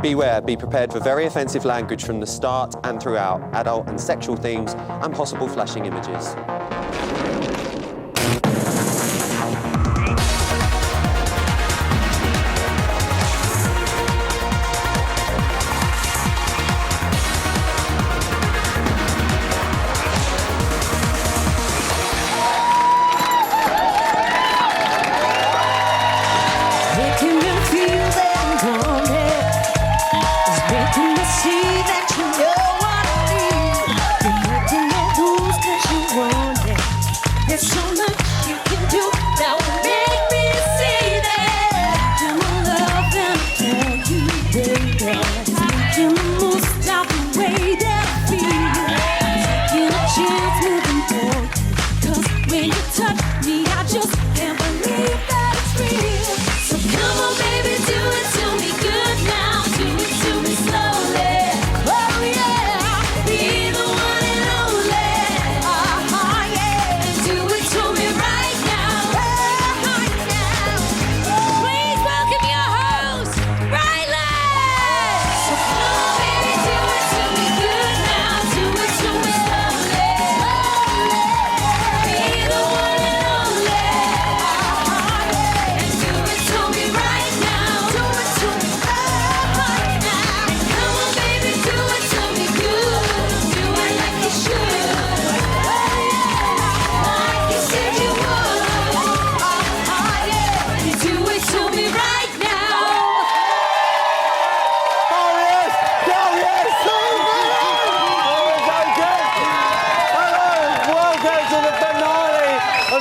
Beware, be prepared for very offensive language from the start and throughout, adult and sexual themes and possible flashing images.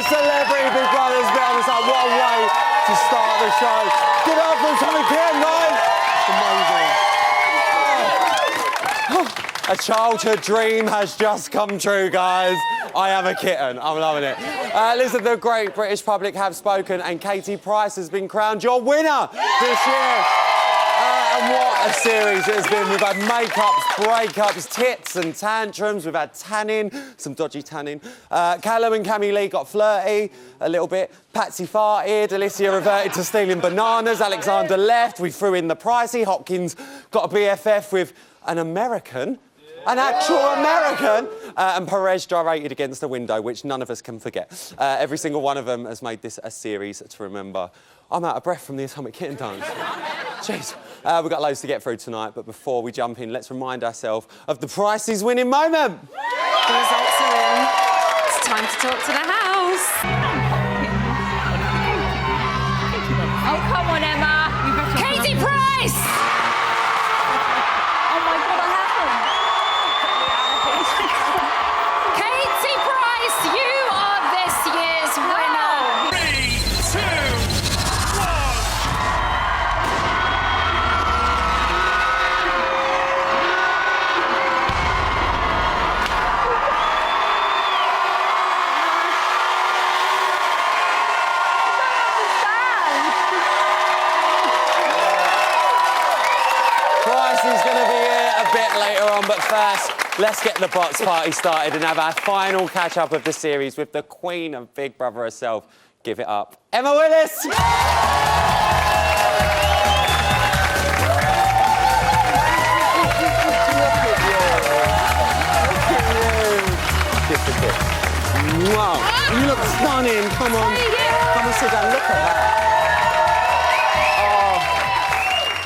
Celebrity Big Brother's bit on. It's like, what a way to start the show. Give it up for Tommy Kim, guys. Amazing. A childhood dream has just come true, guys. I am a kitten. I'm loving it. Listen, the great British public have spoken, and Katie Price has been crowned your winner this year. And what a series it has been. We've had makeups, breakups, tits and tantrums. We've had tanning, some dodgy tanning. Callum and Cammy Lee got flirty a little bit. Patsy farted. Alicia reverted to stealing bananas. Alexander left. We threw in the pricey. Hopkins got a BFF with an American. An actual American. And Perez gyrated against the window, which none of us can forget. Every single one of them has made this a series to remember. I'm out of breath from the Atomic Kitten dance. Jeez. We've got loads to get through tonight, but before we jump in, let's remind ourselves of the Price's winning moment. The results are in. It's time to talk to the house. Oh, come on, Emma. Katie Price! Oh, my God, what happened? Katie Price, you are this year's winner. 3, 2, 1. Price is going to be here a bit later on, but first, let's get the box party started and have our final catch-up of the series with the queen of Big Brother herself. Give it up, Emma Willis! Wow, you look stunning. Come on. Come and sit down. Look at that.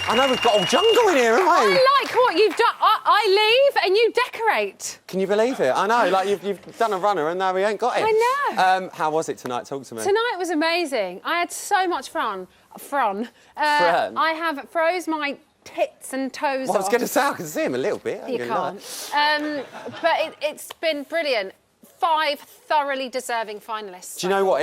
Oh. I know we've got all jungle in here, haven't we? I like what you've done. I leave and you decorate. Can you believe it? I know, like you've done a runner and now we ain't got it. I know. How was it tonight? Talk to me. Tonight was amazing. I had so much fun. Fun? I have froze my tits and toes Well, I was off. going to say, I can see him a little bit. You can't. But it's been brilliant. 5 thoroughly deserving finalists. Do you know what?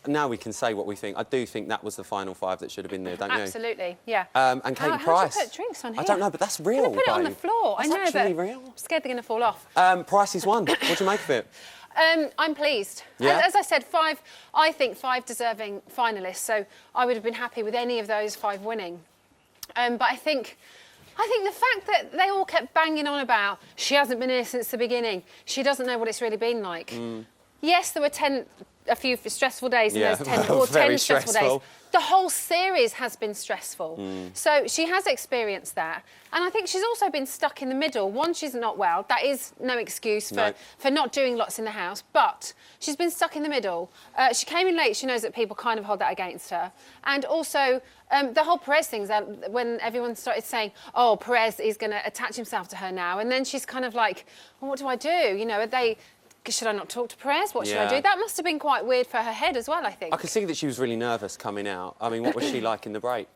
Now we can say what we think. I do think that was the final 5 that should have been there, don't you? Absolutely, yeah. And Katie Price. How do you put drinks on here? I don't know, but that's real, I'm gonna put it on the babe. floor. That's I know, actually but real. I'm scared they're going to fall off. Price is won. What do you make of it? I'm pleased. Yeah? As I said, 5 deserving finalists, so I would have been happy with any of those 5 winning. But I think the fact that they all kept banging on about she hasn't been here since the beginning, she doesn't know what it's really been like. Yes, there were 10 a few stressful days and Yeah. there's 10 or 10 Very stressful days. stressful. The whole series has been stressful. So she has experienced that. And I think she's also been stuck in the middle. One, she's not well. That is no excuse for not doing lots in the house. But she's been stuck in the middle. She came in late. She knows that people kind of hold that against her. And also, the whole Perez thing, when everyone started saying, oh, Perez is going to attach himself to her now. And then she's kind of like, well, what do I do? You know, should I not talk to Perez? What should I do? That must have been quite weird for her head as well, I think. I could see that she was really nervous coming out. I mean, what was she like in the break?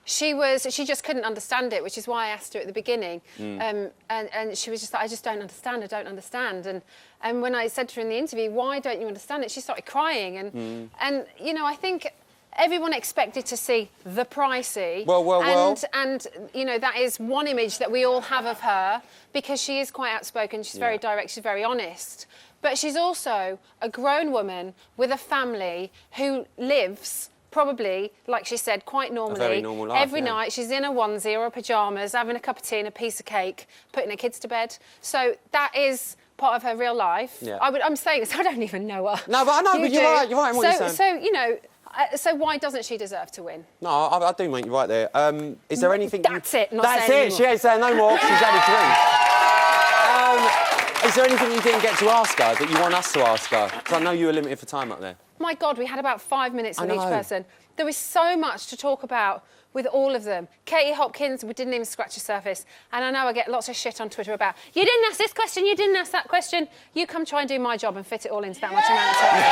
She just couldn't understand it, which is why I asked her at the beginning. And she was just like, I just don't understand, I don't understand. And when I said to her in the interview, why don't you understand it? She started crying. And you know, I think everyone expected to see the Pricey. Well. And, you know, that is one image that we all have of her because she is quite outspoken, she's very direct, she's very honest. But she's also a grown woman with a family who lives probably, like she said, quite normally. A very normal life, every night she's in a onesie or a pyjamas, having a cup of tea and a piece of cake, putting her kids to bed. So that is part of her real life. Yeah. I'm saying this, I don't even know her. No, but I know, but you're right in what you're saying. So, you know, so why doesn't she deserve to win? No, I do make you right there. Is there anything... That's it, not That's saying it, she ain't saying no more, she's had a drink. Is there anything you didn't get to ask her that you want us to ask her? Because I know you were limited for time up there. My God, we had about 5 minutes with each know. person. There was so much to talk about with all of them. Katie Hopkins, we didn't even scratch the surface. And I know I get lots of shit on Twitter about, you didn't ask this question, you didn't ask that question. You come try and do my job and fit it all into that much amount of time.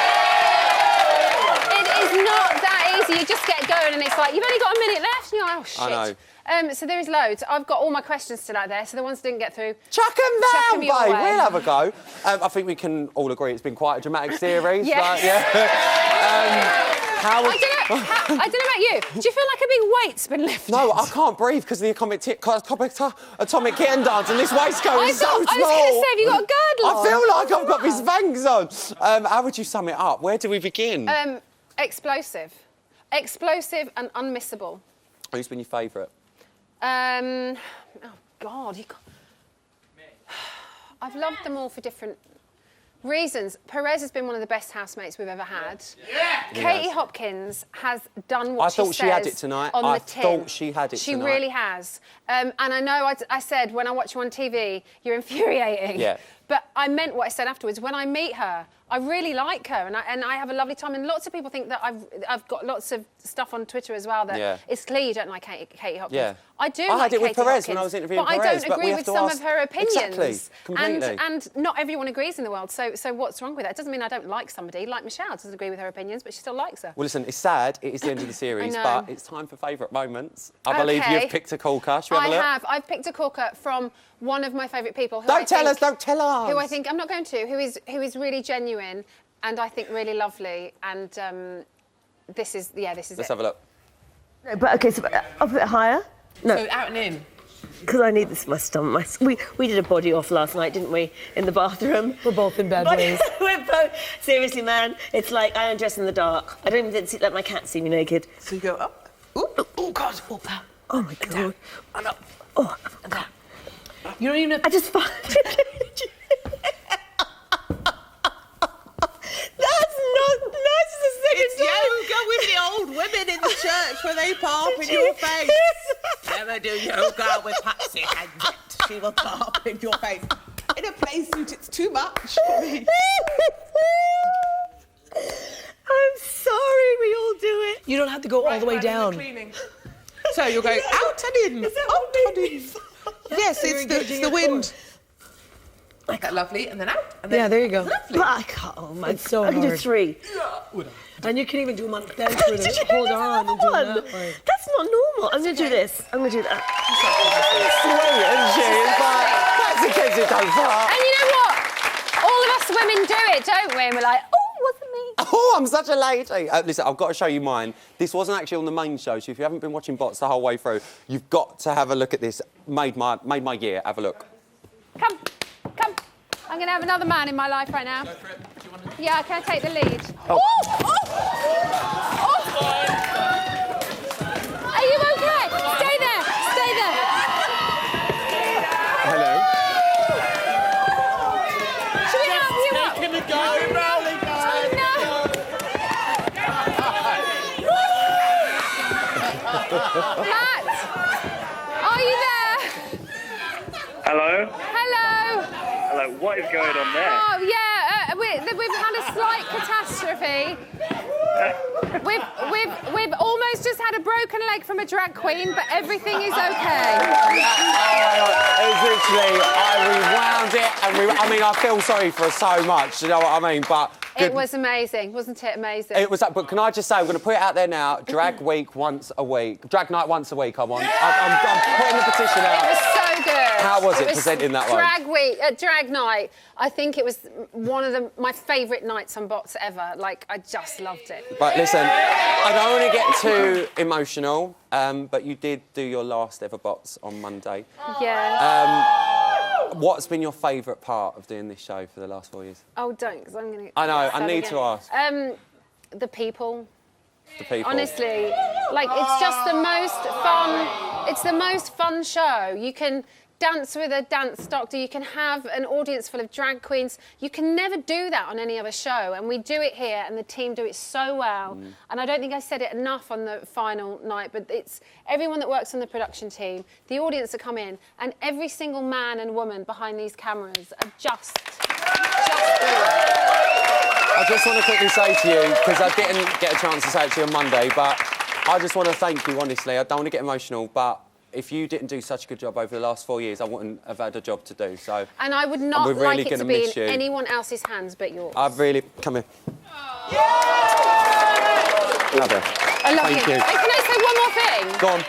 It is not that easy. You just get going and it's like, you've only got a minute left. And you're like, oh, shit. I know. So there is loads. I've got all my questions still out there, so the ones that didn't get through... Chuck 'em down, babe. your way. We'll have a go. I think we can all agree it's been quite a dramatic series. Yeah. Like, I don't know about you. Do you feel like a big weight's been lifted? No, I can't breathe because of the atomic kitten dance and this waistcoat is so small. I was going to say, have you got a girdle on? I feel like I've got these fangs on. How would you sum it up? Where do we begin? Explosive. Explosive and unmissable. Who's been your favourite? Oh, God. I've loved them all for different reasons. Perez has been one of the best housemates we've ever had. Yeah. Katie Hopkins has done what I thought she had it says tonight. on I the tin. thought she had it She tonight. really has. And I know I said when I watch you on TV, you're infuriating. Yeah. But I meant what I said afterwards. When I meet her, I really like her, and I have a lovely time. And lots of people think that I've got lots of stuff on Twitter as well that it's clear you don't like Katie Hopkins. Yeah. I do. I had like it with Katie Perez Hopkins, when I was interviewing but Perez, I but don't we agree have with to some ask- of her opinions. Exactly. Completely. And not everyone agrees in the world. So what's wrong with that? It doesn't mean I don't like somebody. Like Michelle doesn't agree with her opinions, but she still likes her. Well, listen, it's sad. It is the end of the series, know. but it's time for favourite moments. I believe Okay. you've picked a corker. Shall we have a look? I have. I've picked a corker from one of my favourite people. Who Don't tell us. Who I think I'm not going to. Who is really genuine and I think really lovely. And this is Let's it. have a look. No, but OK, so up a bit higher. No, So out and in. because I need this for my stomach. We did a body off last night, didn't we, in the bathroom? We're both in bad ways. We're both... Seriously, man, it's like I undress in the dark. I don't even let my cat see me naked. So you go up. Ooh, oh God, oh, pow. Oh, my God. And up. Oh, And down. You don't even have I just find... That's not... That's the second It's yoga with the old women in the church where they palm in your face. Never do yoga with Patsy and yet she will palm in your face. In a play suit, it's too much for me. I'm sorry, we all do it. You don't have to go all the way down. So you're going out and in, out and in. Yes, it's the wind. That lovely, and then out. And then Yeah, there you go. Lovely. But I can't... Oh, my... It's so I can do hard. 3. And you can even do one dance with it. Hold on and do One. that way. That's not normal. I'm going to do this. I'm going to do that. Sweet, isn't she? It's like, that's the kids who don't fart. And you know what? All of us women do it, don't we? And we're like, oh, wasn't me. Oh, I'm such a lady. Listen, I've got to show you mine. This wasn't actually on the main show, so if you haven't been watching Bots the whole way through, you've got to have a look at this. Made my year. Have a look. Come. I'm going to have another man in my life right now. Yeah, can I take the lead? Oh! Are you okay? Stay there. Hello. Should we help you up? Matt, are you there? Hello? Hello. Hello, what is going on there? Oh, yeah, we've had a slight catastrophe. We've almost just had a broken leg from a drag queen, but everything is okay. It's literally, I rewound it, and I mean, I feel sorry for her so much, you know what I mean? But It was amazing, wasn't it amazing? It was that, but can I just say, I'm going to put it out there now, drag week once a week. Drag night once a week, I want. I'm putting the petition out. It was so good. How was it presenting that way? Drag week, drag night. I think it was one of my favourite nights on Bots ever. Like, I just loved it. But listen, I don't want to get too emotional, but you did do your last ever Bots on Monday. Yeah. What's been your favourite part of doing this show for the last 4 years? Oh, don't, because I'm going to... I know, I need to ask. The people. The people. Honestly, like, it's just the most fun... It's the most fun show. You can dance with a dance doctor. You can have an audience full of drag queens. You can never do that on any other show. And we do it here, and the team do it so well. And I don't think I said it enough on the final night, but it's everyone that works on the production team, the audience that come in, and every single man and woman behind these cameras are just brilliant. I just want to quickly say to you, because I didn't get a chance to say it to you on Monday, but I just want to thank you, honestly. I don't want to get emotional, but if you didn't do such a good job over the last 4 years, I wouldn't have had a job to do, so... And I would not really like it to gonna be miss in you. anyone else's hands but yours. I've really... Come here. Love her. I love Thank you. you. And can I say one more thing? Go on.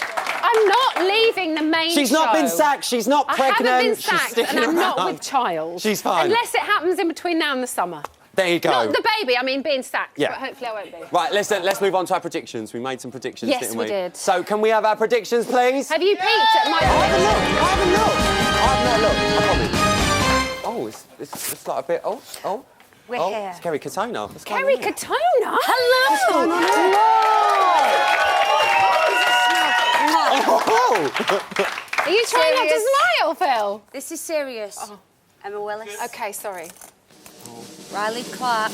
I'm not leaving the main She's not show. been sacked, she's not pregnant. I haven't been she's sacked, sticking and I'm not around. with child. She's fine. Unless it happens in between now and the summer. There you go. Not the baby, I mean being sacked, Yeah. but hopefully I won't be. Right, let's move on to our predictions. We made some predictions, Yes, didn't we we? did. So, can we have our predictions, please? Have you peeked at my... I haven't looked. I promise. Oh, it's like a bit... Oh. We're here. It's Kerry Katona. What's going Kerry on? Katona? Oh. Are you trying not to smile, Phil? This is serious. Emma Willis. OK, sorry. Riley Clark.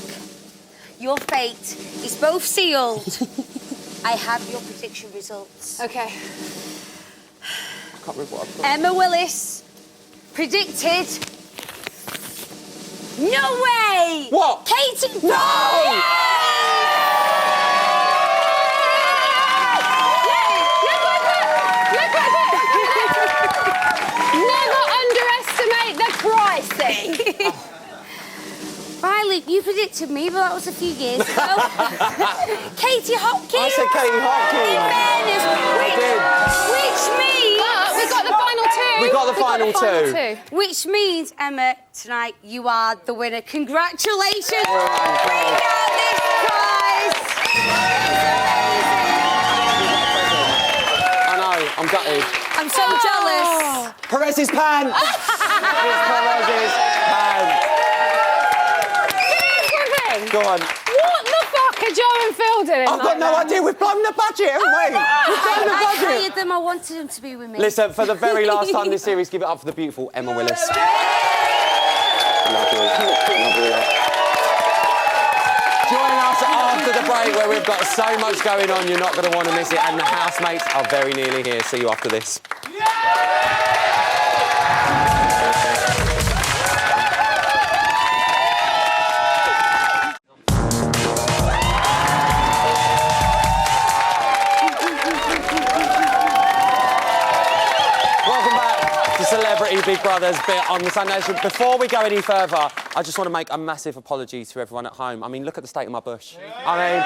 Your fate is both sealed. I have your prediction results. OK. I can't remember what I've got. Emma Willis predicted... No way! What? Katie... No! Never underestimate the pricing. Riley, you predicted me, but that was a few years ago. Katie Hopkins. I said Katie Hopkins. In fairness, which means... But we got the final two. We got the final two. Which means, Emma, tonight you are the winner. Congratulations. Oh, my Bring God. out this prize. I know, I'm gutted. I'm so jealous. Perez's pants! It's Perez's pants. Go on. What the fuck are Joe and Phil doing? I've got no idea. We've blown the budget, haven't we? We've blown the I budget. hired them. I wanted them to be with me. Listen, for the very last time in this series, give it up for the beautiful Emma Willis. Lovely. Join us after the break where we've got so much going on, you're not going to want to miss it. And the housemates are very nearly here. See you after this. Welcome back to Celebrity Big Brother's bit on the Sunday Show. Before we go any further, I just want to make a massive apology to everyone at home. I mean, look at the state of my bush. I mean,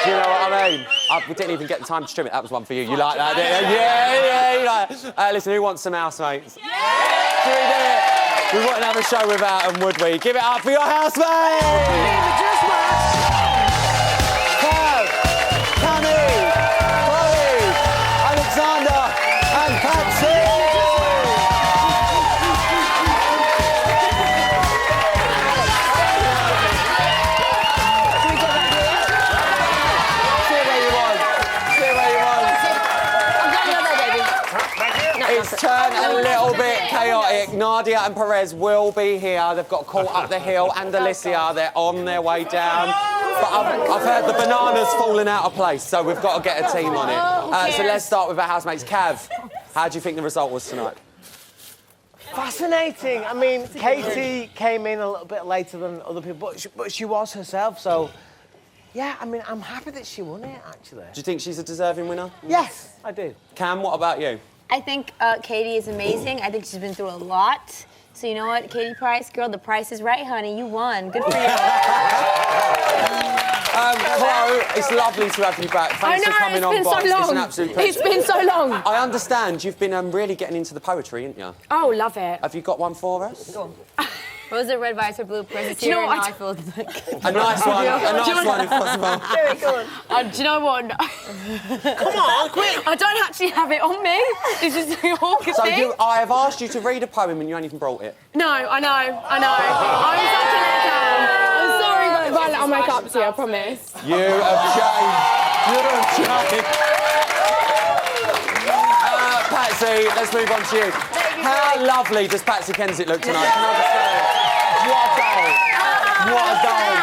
do you know what I mean? We didn't even get the time to trim it. That was one for you. You like that, didn't you? Yeah, you like it. Listen, who wants some housemates? Yeah! Do we do it? We wouldn't have a show without them, would we? Give it up for your housemates! Kev, Cammy, Chloe, Alexander, and Patsy! It's turned a little bit chaotic. Nadia and Perez will be here. They've got caught up the hill, and Alicia, they're on their way down. But I've heard the banana's falling out of place, so we've got to get a team on it. So let's start with our housemates. Cav, how do you think the result was tonight? Fascinating. I mean, Katie came in a little bit later than other people, but she was herself, so... Yeah, I mean, I'm happy that she won it, actually. Do you think she's a deserving winner? Yes, I do. Cam, what about you? I think Katie is amazing. I think she's been through a lot. So you know what, Katie Price, girl, the price is right, honey. You won. Good for you. Chloe, it's lovely to have you back. Thanks for coming on, Box. It's an absolute pleasure. It's been so long. I understand you've been really getting into the poetry, haven't you? Oh, love it. Have you got one for us? Go on. Rose are red, vice, or blue, present Do you know here, what and I I feel like... A nice one, if possible. Very good. Do you know what? Come on, quick! I don't actually have it on me. This is the awkward So thing. I have asked you to read a poem and you ain't even brought it. No, I know. I'm such a letdown. I'm sorry, but Violet, I'll make up to you, I promise. You have changed. Patsy, let's move on to you. How lovely does Patsy Kensit look tonight? Can I just say, what a goal. What a goal.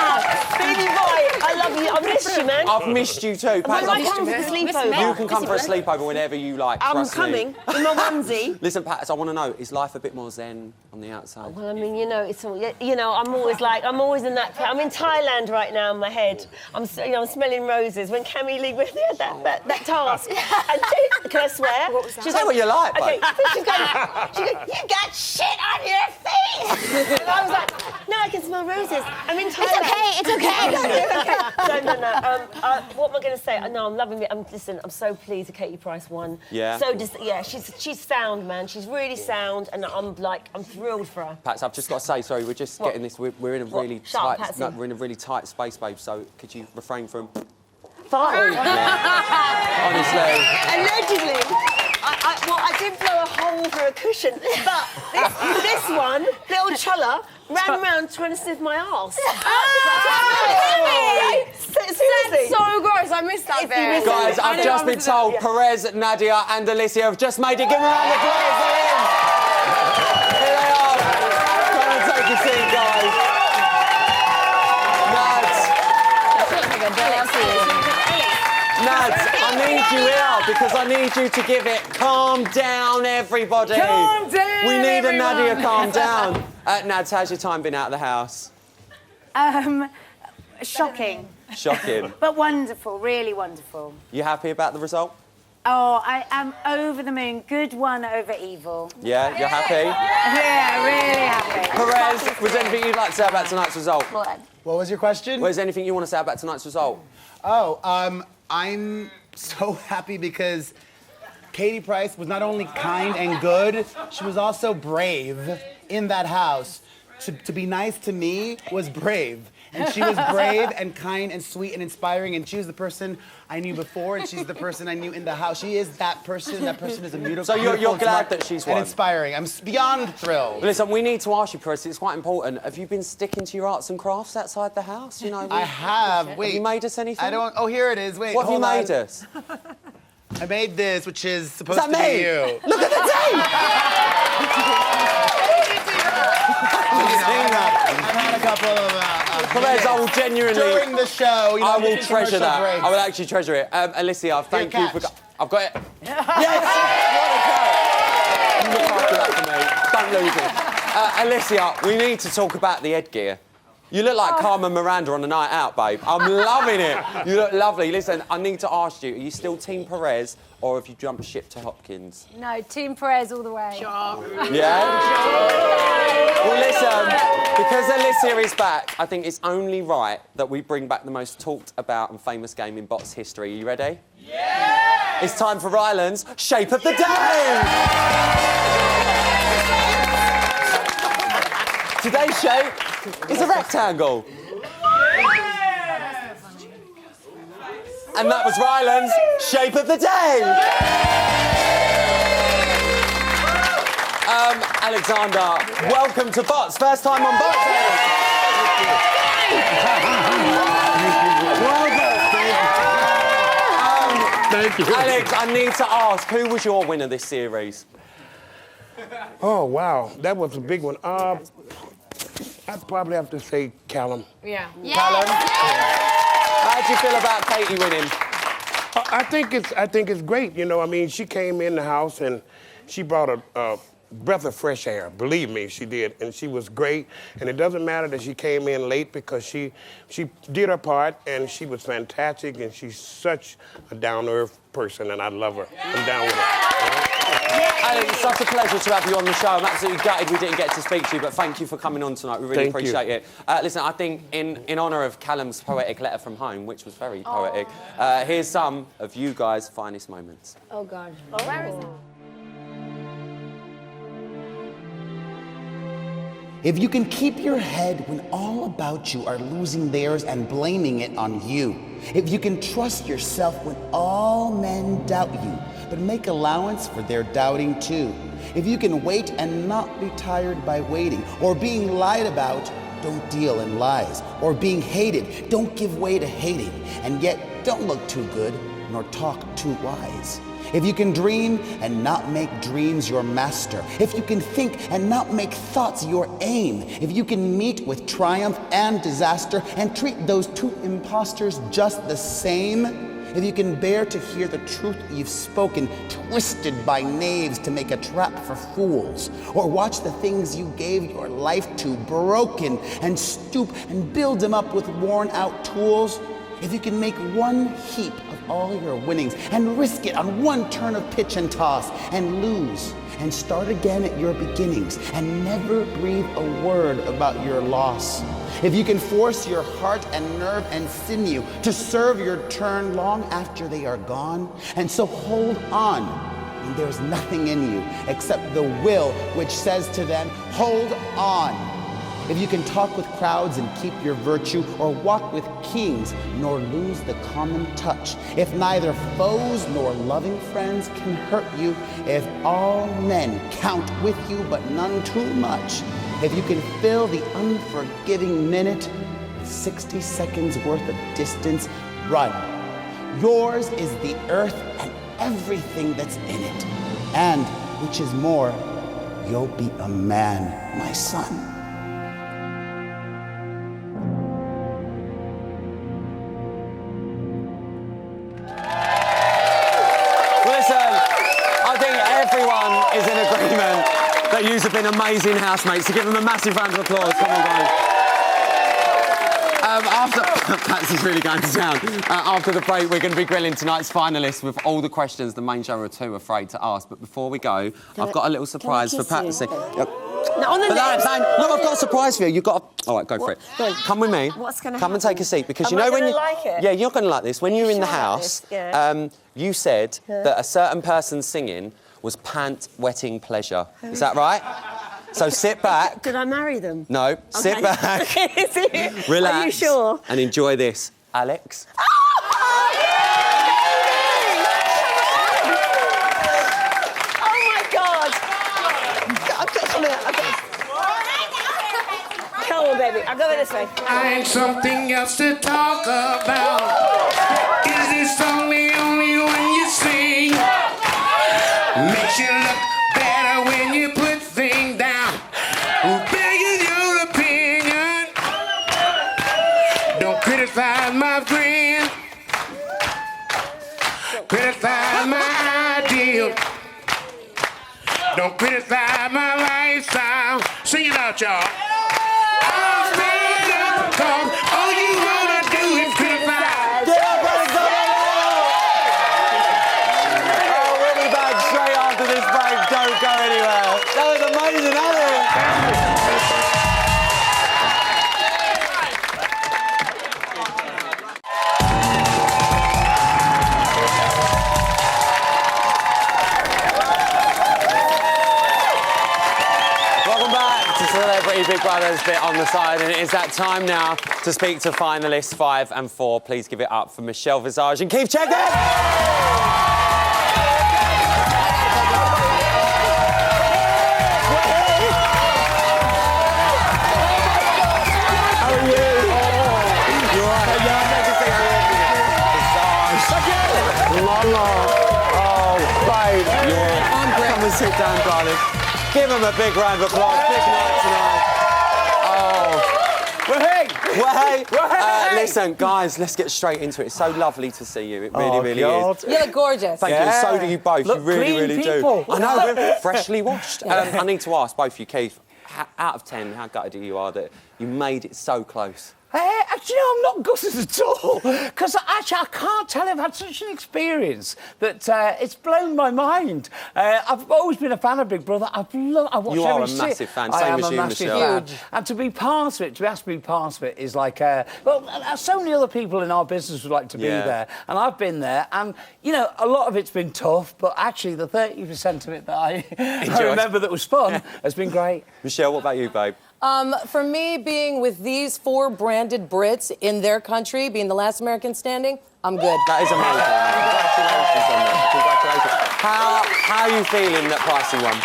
Baby boy, I love you. I missed you, man. I've missed you too. When Patsy, I come for the sleepover? you can come for a sleepover whenever you like. I'm trust me. coming in my onesie. Listen, Pats, I want to know, is life a bit more zen on the outside? Well, I mean, you know, it's all, you know, I'm always in that. I'm in Thailand right now in my head. I'm smelling roses. When Cammy Lee went there, that task. And can I swear? What was that? Say what you like, okay, babe. she goes, you got shit on your face. And I was like, no, I can smell roses. I'm in Thailand. It's okay. No. What am I going to say? No, I'm loving it. Listen, I'm so pleased that Katie Price won. Yeah. So she's sound, man. She's really sound, and I'm thrilled for her. Pats, I've just got to say, sorry, we're just getting this. We're in a really Shut up, tight. Patsy. No, we're in a really tight space, babe. So could you refrain from? Fine. Honestly. Allegedly. I did blow a hole for a cushion, but this one, little Chulla, ran around trying to sniff my arse. Seriously. So gross, I missed that bit. Guys, I've just been told Perez, Nadia and Alicia have just made it. Give them a round of applause. They're in. Here they are. Come and take a seat, guys. Nads, I need you here because I need you to give it. Calm down, everybody. Calm down, We need everyone. a Nadia calm down. Nads, how's your time been out of the house? Shocking, Shocking. but wonderful, really wonderful. You happy about the result? Oh, I am over the moon. Good one over evil. Yeah, you're happy? Yeah, really happy. Perez, was there anything you'd like to say about tonight's result? What? What was your question? Was there anything you want to say about tonight's result? Oh, I'm so happy because Katie Price was not only kind and good, she was also brave in that house. To be nice to me was brave. And she was brave and kind and sweet and inspiring, and she was the person I knew before, and she's the person I knew in the house. She is that person. That person is a beautiful. So you're beautiful, glad smart, that she's and won? inspiring. I'm beyond thrilled. Listen, we need to ask you, Perez, it's quite important. Have you been sticking to your arts and crafts outside the house? You know, I have. Wait. Have you made us anything? I don't. Oh, here it is. Wait. What have you hold on. made us? I made this, which is supposed Is to that be me? you. Look at the tape! I've had a couple of. Perez, I will genuinely. During the show, you know, I will just treasure commercial that. breaks. I will actually treasure it. Alicia, thank you for. catch. I've got it. Yes! What a go! Look after that for me. Don't lose it. Alicia, we need to talk about the headgear. You look like Carmen Miranda on a night out, babe. I'm loving it. You look lovely. Listen, I need to ask you, are you still Team Perez or have you jumped ship to Hopkins? No, Team Perez all the way. Yeah? Well, listen, because Alicia is back, I think it's only right that we bring back the most talked about and famous game in box history. Are you ready? Yeah! It's time for Ryland's Shape of the Day! Today's shape is a rectangle. And that was Ryland's Shape of the Day! Alexander, welcome to Bots. First time on Bots. Thank you. Alex, I need to ask, who was your winner this series? Oh, wow. That was a big one. I'd probably have to say Callum. Yeah. Callum? How do you feel about Katie winning? I think it's great. You know, I mean, she came in the house and she brought a breath of fresh air. Believe me, she did, and she was great. And it doesn't matter that she came in late because she did her part and she was fantastic. And she's such a down-to-earth person, and I love her. I'm down with her. Alan, it's such a pleasure to have you on the show. I'm absolutely gutted we didn't get to speak to you, but thank you for coming on tonight. We really appreciate it. Listen, I think in honour of Callum's poetic letter from home, which was very poetic, here's some of you guys' finest moments. Oh, God. Oh, where is it? If you can keep your head when all about you are losing theirs and blaming it on you. If you can trust yourself when all men doubt you, but make allowance for their doubting too. If you can wait and not be tired by waiting, or being lied about, don't deal in lies, or being hated, don't give way to hating, and yet don't look too good, nor talk too wise. If you can dream and not make dreams your master, if you can think and not make thoughts your aim, if you can meet with triumph and disaster and treat those two imposters just the same, if you can bear to hear the truth you've spoken twisted by knaves to make a trap for fools, or watch the things you gave your life to broken and stoop and build them up with worn out tools, if you can make one heap of all your winnings and risk it on one turn of pitch and toss and lose and start again at your beginnings and never breathe a word about your loss. If you can force your heart and nerve and sinew to serve your turn long after they are gone, and so hold on when there's nothing in you except the will which says to them, hold on. If you can talk with crowds and keep your virtue, or walk with kings, nor lose the common touch, if neither foes nor loving friends can hurt you, if all men count with you but none too much, if you can fill the unforgiving minute with 60 seconds worth of distance, run. Yours is the earth and everything that's in it. And, which is more, you'll be a man, my son. Is in agreement that yous have been amazing housemates. So give them a massive round of applause. Come on, guys. Patsy's really going to town. After the break, we're going to be grilling tonight's finalists with all the questions the main show are too afraid to ask. But before we go, I've got a little surprise for Patsy. No, on the left. No, I've got a surprise for you. You've got to... All right, go for it. Come with me. What's going to happen? Come and take a seat, because Am you know I when you... like it? Yeah, you're going to like this. When you're in the house, Yeah. you said that a certain person singing was pant-wetting pleasure. Is that right? So sit back. Did I marry them? No, sit back. Relax. Are you sure? And enjoy this. Alex? Oh my God! Come on, baby. I'll go this way. I ain't something else to talk about. Is this song the only one you sing? Makes you look better when you put things down. Begging your opinion. Don't criticize my friend. Criticize my ideal. Don't criticize my lifestyle. Sing it out, y'all. I'm fed up, 'cause all you wanna do is criticize. Get up, buddy, come on! Oh, we'll be back straight after this break. Don't go anywhere. That was amazing, Alex. Welcome back to Celebrity Big Brother's bit on the side, and it is that time now to speak to finalists 5 and 4. Please give it up for Michelle Visage and Keith Checkett. Come and sit down, darling. Give him a big round of applause. Big night tonight. Oh. Well, hey! Listen, guys, let's get straight into it. It's so lovely to see you. It really is. You look gorgeous. Thank you. So do you both. Look, you really, clean really people. do. I know, we're freshly washed. I need to ask both of you, Keith, out of 10, how gutted you are that you made it so close? Actually, I'm not gutted at all, because actually I can't tell you, I've had such an experience that it's blown my mind. I've always been a fan of Big Brother. I watch You are every a massive fan, I same am as a you, massive Michelle. fan. And to be part of it, to be asked to be part of it is like, well, so many other people in our business would like to be there, and I've been there, and, you know, a lot of it's been tough, but actually the 30% of it that I remember that was fun has been great. Michelle, what about you, babe? For me, being with these 4 branded Brits in their country, being the last American standing, I'm good. That is amazing. Congratulations on that. Congratulations. How are you feeling that Pricey won?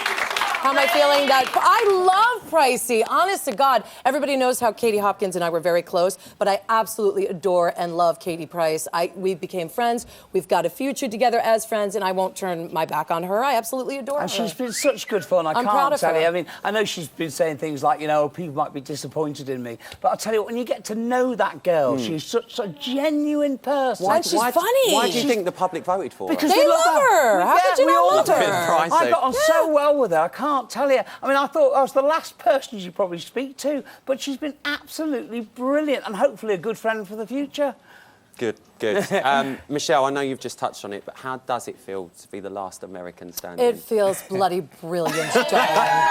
How am I feeling? That I love Pricey. Honest to God, everybody knows how Katie Hopkins and I were very close, but I absolutely adore and love Katie Price. We became friends. We've got a future together as friends, and I won't turn my back on her. I absolutely adore her. And she's been such good fun. I'm proud of tell her. you. I mean, I know she's been saying things like, you know, people might be disappointed in me, but I'll tell you what, when you get to know that girl, she's such a genuine person. And she's funny. Why do you think the public voted for her? Because they love her. How could you not love her? I got on so well with her, I can't tell you. I mean, I thought I was the last person she'd probably speak to, but she's been absolutely brilliant and hopefully a good friend for the future. Good. Michelle, I know you've just touched on it, but how does it feel to be the last American standing? It feels bloody brilliant, darling.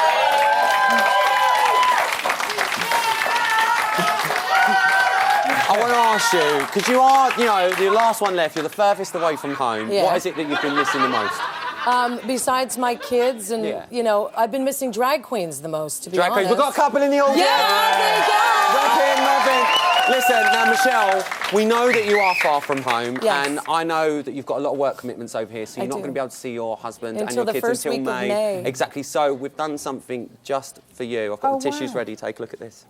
I want to ask you, because you are, you know, the last one left, you're the furthest away from home. Yeah. What is it that you've been missing the most? Besides my kids and, you know, I've been missing drag queens the most, to be Drag honest. queens. We've got a couple in the audience. Yeah, there you go. Listen, now, Michelle, we know that you are far from home, Yes. and I know that you've got a lot of work commitments over here, so you're not do. going to be able to see your husband Until and your the kids first until week of May. Exactly. So we've done something just for you. I've got the tissues ready. Take a look at this.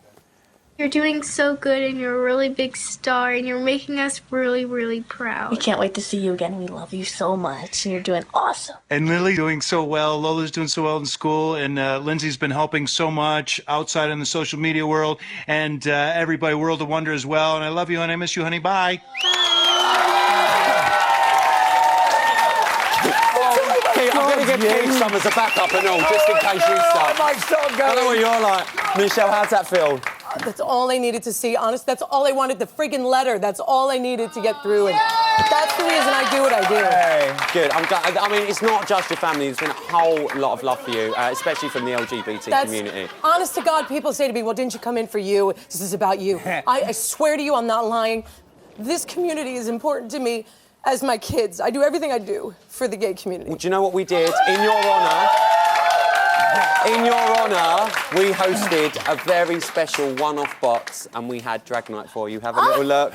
You're doing so good and you're a really big star and you're making us really, really proud. We can't wait to see you again. We love you so much and you're doing awesome. And Lily doing so well. Lola's doing so well in school. And Lindsay's been helping so much outside in the social media world. And everybody, World of Wonder as well. And I love you and I miss you, honey. Bye. I'm going to give Keith some as a backup and all, just in case you start. I know what you're like. Michelle, how's that feel? That's all I needed to see, honest. That's all I wanted, the friggin' letter. That's all I needed to get through. And that's the reason I do what I do. Good. I'm glad. I mean, it's not just your family. There's been a whole lot of love for you, especially from the LGBT community. Honest to God, people say to me, well, didn't you come in for you? This is about you. I swear to you, I'm not lying. This community is important to me as my kids. I do everything I do for the gay community. Well, do you know what we did? In your honour, we hosted a very special one-off box and we had Drag Night for you. Have a little look.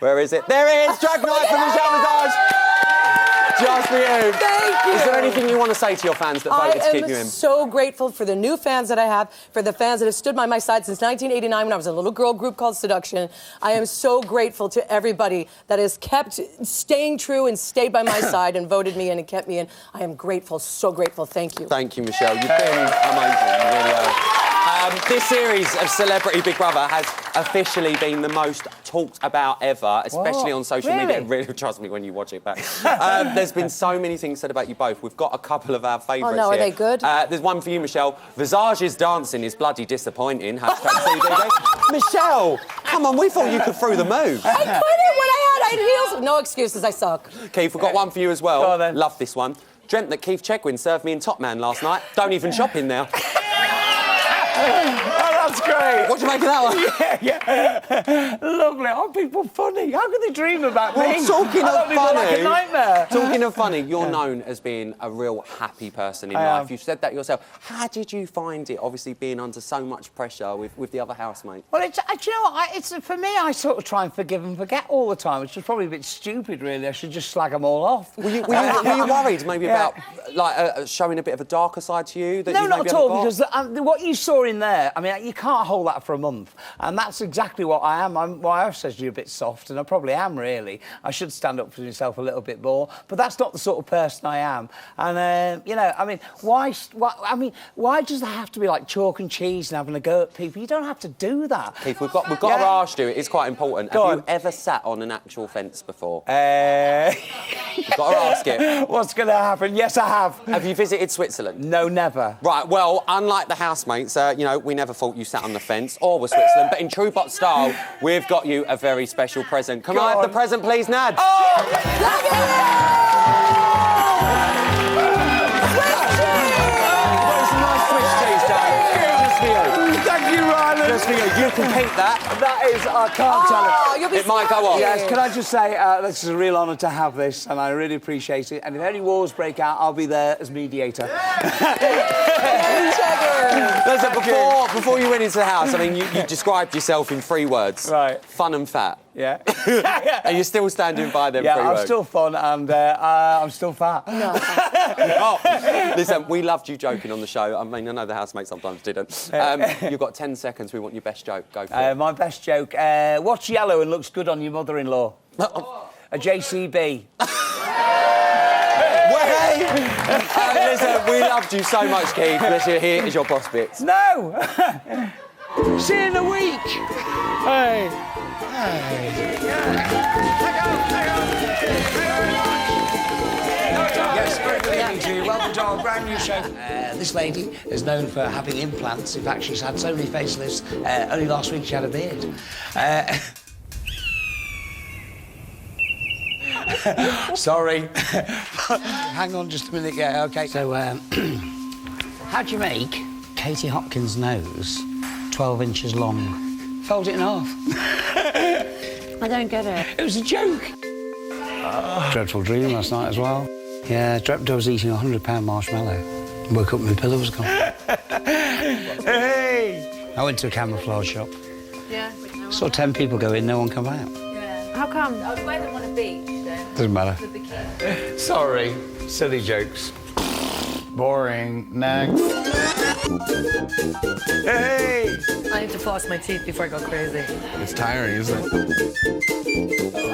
Where is it? There it is! Drag Night for Michelle Visage! Just for you. Thank you. Is there anything you want to say to your fans that voted to keep you in? I am so grateful for the new fans that I have, for the fans that have stood by my side since 1989 when I was in a little girl group called Seduction. I am so grateful to everybody that has kept staying true and stayed by my side and voted me in and kept me in. I am grateful, so grateful. Thank you. Thank you, Michelle. You've been amazing. You really are. This series of Celebrity Big Brother has officially been the most talked about ever, especially on social media. Really, trust me when you watch it back. There's been so many things said about you both. We've got a couple of our favourites here. Are they good? There's one for you, Michelle. Visage's dancing is bloody disappointing. #CBD. Michelle, come on, we thought you could through the moves. I couldn't when I had heels. No excuses, I suck. Keith, we've got one for you as well. Go on, then. Love this one. Dreamt that Keith Chegwin served me in Top Man last night. Don't even shop in there. Oh, that's great. What do you make of that one? Yeah. Lovely. Are people funny? How could they dream about me? Well, talking of funny, like a nightmare. Talking of funny, you're known as being a real happy person in life. You've said that yourself. How did you find it, obviously, being under so much pressure with the other housemates? Well, do you know what? For me, I sort of try and forgive and forget all the time, which is probably a bit stupid, really. I should just slag them all off. Were you worried maybe about like showing a bit of a darker side to you? That No, you not maybe at all, haven't got? because what you saw in there, I mean, you can't can't hold that for a month. And that's exactly what I am. My wife says you're a bit soft, and I probably am, really. I should stand up for myself a little bit more, but that's not the sort of person I am. And, you know, I mean, why does there have to be, like, chalk and cheese and having a go at people? You don't have to do that. Keith, we've got to ask you, it's quite important. Have you ever sat on an actual fence before? You've got to ask it. What's going to happen? Yes, I have. Have you visited Switzerland? No, never. Right, well, unlike the housemates, you know, we never thought you sat on the fence or were Switzerland, but in true Bot style, we've got you a very special present. Can I have the present, please, Nads? Thank you, Ryland. Just for you. You can keep that. That is, I can't tell it. You'll be It might go off. Yes, can I just say, this is a real honour to have this, and I really appreciate it. And if any wars break out, I'll be there as mediator. Listen, before you went into the house, I mean, you described yourself in 3 words. Right. Fun and fat. Yeah. Are you still standing by them 3 words? Yeah, I'm still fun and I'm still fat. No. Oh, listen, we loved you joking on the show. I mean, I know the housemates sometimes didn't. You've got 10 seconds. We want your best joke. Go for it. My best joke. What's yellow and looks good on your mother-in-law? A JCB. Listen, we loved you so much, Keith. Here is your boss bits. No! See you in a week. Hey. Yes, very good evening to you. Welcome to our brand new show. This lady is known for having implants. In fact, she's had so many facelifts. Only last week she had a beard. Sorry. Hang on just a minute. Yeah, OK. So, how do you make Katie Hopkins' nose 12 inches long? Fold it in half. I don't get it. It was a joke. Dreadful dream last night as well. Yeah, dreamt I was eating a £100 marshmallow. Woke up and my pillow was gone. Hey! I went to a camouflage shop. Yeah. Saw 10 people go in, no one come out. Yeah. How come? I was wearing them on a beach, then. Doesn't matter. The bikini. Sorry. Silly jokes. Boring. Next. Hey! I need to floss my teeth before I go crazy. It's tiring, isn't it?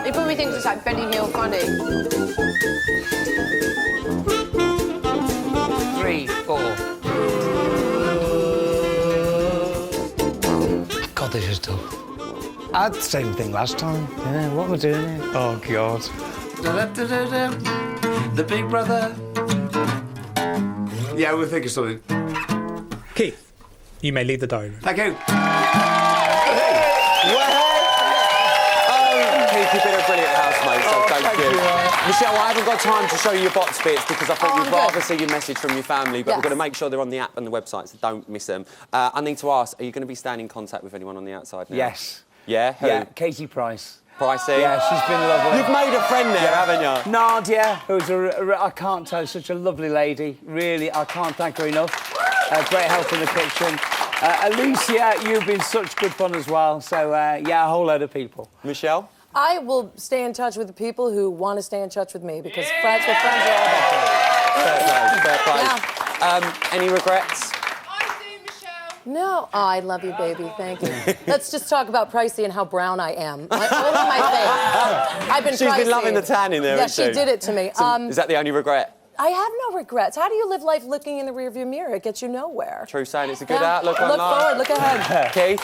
He probably thinks it's like Benny Hill funny. 3, 4. God, this is tough. I had the same thing last time. Yeah, what am I doing here? Oh, God. The Big Brother. Yeah, we'll think of something. Keith, you may lead the diary. Thank you. Keith, you've been a brilliant housemate, so thank you. Michelle, I haven't got time to show you your bots bits because I thought you'd rather see your message from your family, but we're going to make sure they're on the app and the website, so don't miss them. I need to ask, are you going to be staying in contact with anyone on the outside now? Yes. Yeah? Who? Yeah, Katie Price. Pricey? Yeah, she's been lovely. You've made a friend there, haven't you? Nadia, who's I can't tell, such a lovely lady. Really, I can't thank her enough. Great help in the kitchen. Alicia, you've been such good fun as well. So, yeah, a whole load of people. Michelle? I will stay in touch with the people who want to stay in touch with me because friends with friends are all Fair play. Yeah. Any regrets? No, I love you, baby. Thank you. Let's just talk about Pricey and how brown I am. Over my face. I've been. She's been loving the tan in there. Yeah, she did it to me. So, is that the only regret? I have no regrets. How do you live life looking in the rearview mirror? It gets you nowhere. True saying, it's a good outlook on Look life. forward. Look ahead. Keith?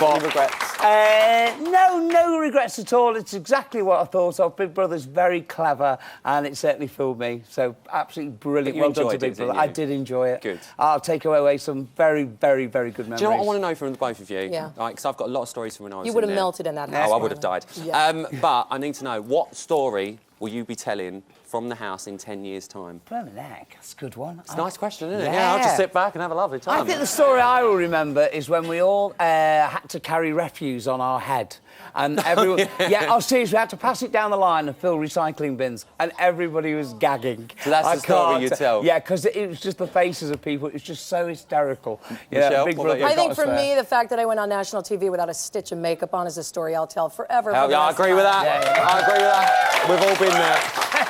Any regrets? No regrets at all. It's exactly what I thought of. Big Brother's very clever, and it certainly fooled me. So absolutely brilliant. You Well done to enjoyed Big it, Brother. didn't you? I did enjoy it. Good. I'll take away some very, very, very good memories. Do you know what I want to know from the both of you? Yeah. Because I've got a lot of stories from when I was You would in have there. melted in that house. Oh, I would have died. Yeah. But I need to know, what story will you be telling from the house in 10 years' time? Blimey heck, that's a good one. It's a nice question, isn't it? Yeah. I'll just sit back and have a lovely time. I think the story I will remember is when we all had to carry refuse on our head. And everyone... seriously, we had to pass it down the line and fill recycling bins. And everybody was gagging. So that's the story you tell? Yeah, because it was just the faces of people. It was just so hysterical. Michelle, Big what Brother about you? I think got for us there. me, the fact that I went on national TV without a stitch of makeup on is a story I'll tell forever. I agree with that. Yeah. I agree with that. We've all been there.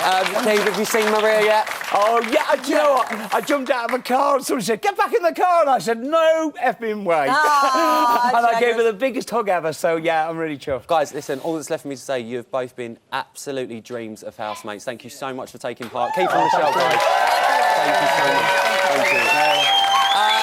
Keith, have you seen Maria yet? Oh, yeah, do you know what? I jumped out of a car and someone said, get back in the car. And I said, no effing way. And I gave her the biggest hug ever, so yeah, I'm really chuffed. Guys, listen, all that's left for me to say, you've both been absolutely dreams of housemates. Thank you so much for taking part. Keith and Michelle, guys. Thank you so much. Thank you.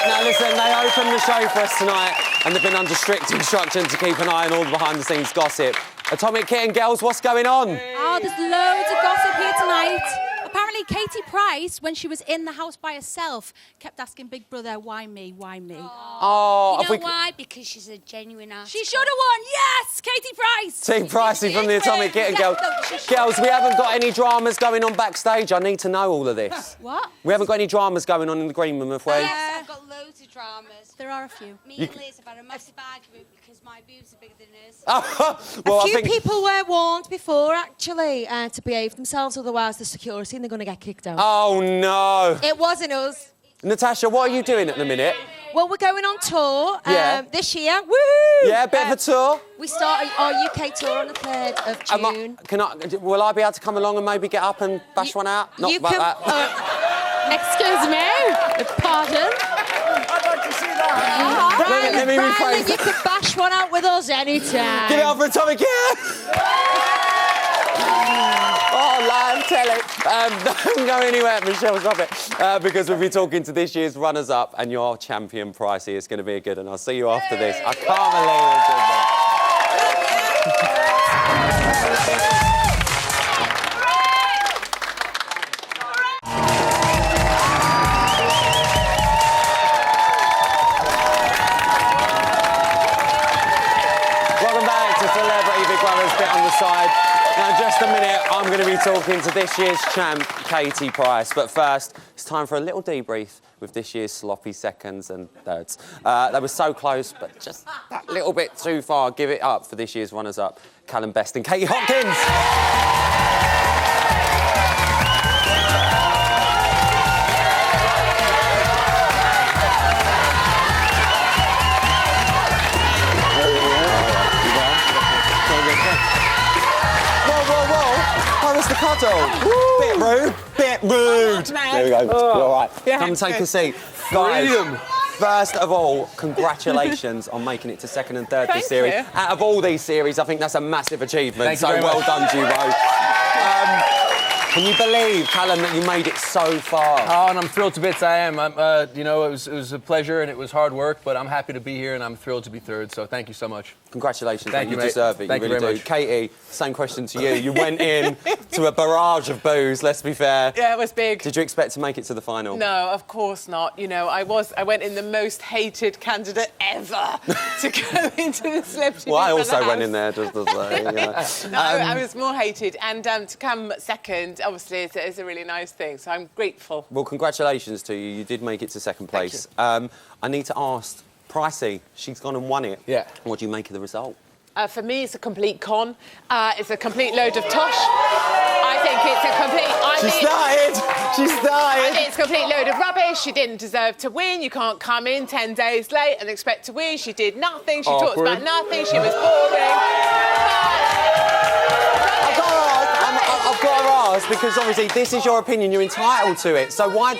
Now, listen, they opened the show for us tonight and they've been under strict instruction to keep an eye on all the behind-the-scenes gossip. Atomic Kitten girls, what's going on? Oh, there's loads of gossip here tonight. Apparently, Katie Price, when she was in the house by herself, kept asking Big Brother, why me, why me? Oh, you know why? Because she's a genuine artist. She should have won, yes! Katie Price! Team Pricey from the Atomic Kitten girls. Girls, we haven't got any dramas going on backstage. I need to know all of this. What? We haven't got any dramas going on in the green room, have we? Yes, I've got loads of dramas. There are a few. Me and Liz have had a massive argument because my boobs are bigger than hers. Well, a few people were warned before, actually, to behave themselves, otherwise the security and they're going to get kicked out. Oh, no. It wasn't us. Natasha, what are you doing at the minute? Well, we're going on tour this year. Woohoo! Yeah, a bit of a tour. We start our UK tour on the 3rd of June. Will I be able to come along and maybe get up and bash one out? Not you about can, that. Excuse me? Pardon? I'd like to see that. Let me rephrase You can bash one out with us anytime. Give it up for Atomic Kitten! Oh, live telly. Don't go anywhere, Michelle, stop it. Because we'll be talking to this year's runners-up and your champion, Pricey. It's going to be a good one. I'll see you after this. I can't believe it. Welcome back to Celebrity Big Brother's Bit on the Side. Now, in just a minute, I'm going to be talking to this year's champ, Katie Price. But first, it's time for a little debrief with this year's sloppy seconds and thirds. They were so close, but just that little bit too far. Give it up for this year's runners-up, Callum Best and Katie Hopkins. Oh, that's the cuddle. Bit rude. There we go. You're all right. Come and take a seat. Guys, first of all, congratulations on making it to second and third this series. you. Out of all these series, I think that's a massive achievement. Thank you So very well much. done to you both. Can you believe, Callum, that you made it so far? Oh, and I'm thrilled to bits. I am. You know, it was a pleasure and it was hard work, but I'm happy to be here and I'm thrilled to be third. So thank you so much. Congratulations, Thank mate. you, You deserve it. Thank you you really very do. much. Katie, same question to you. You went in to a barrage of boos, let's be fair. Yeah, it was big. Did you expect to make it to the final? No, of course not. You know, I went in the most hated candidate ever to go into the Celebrity Well, I Big also Brother went house. in there just to say, you know. No, I was more hated, and to come second, obviously, is a really nice thing. So I'm grateful. Well, congratulations to you. You did make it to second place. I need to ask, Pricey, she's gone and won it. Yeah. What do you make of the result? For me, it's a complete con. It's a complete load of tosh. I think it's a complete... She started! I think it's a complete load of rubbish. She didn't deserve to win. You can't come in 10 days late and expect to win. She did nothing. She talked about nothing. She was boring. I've got to ask, because obviously this is your opinion, you're entitled to it. So why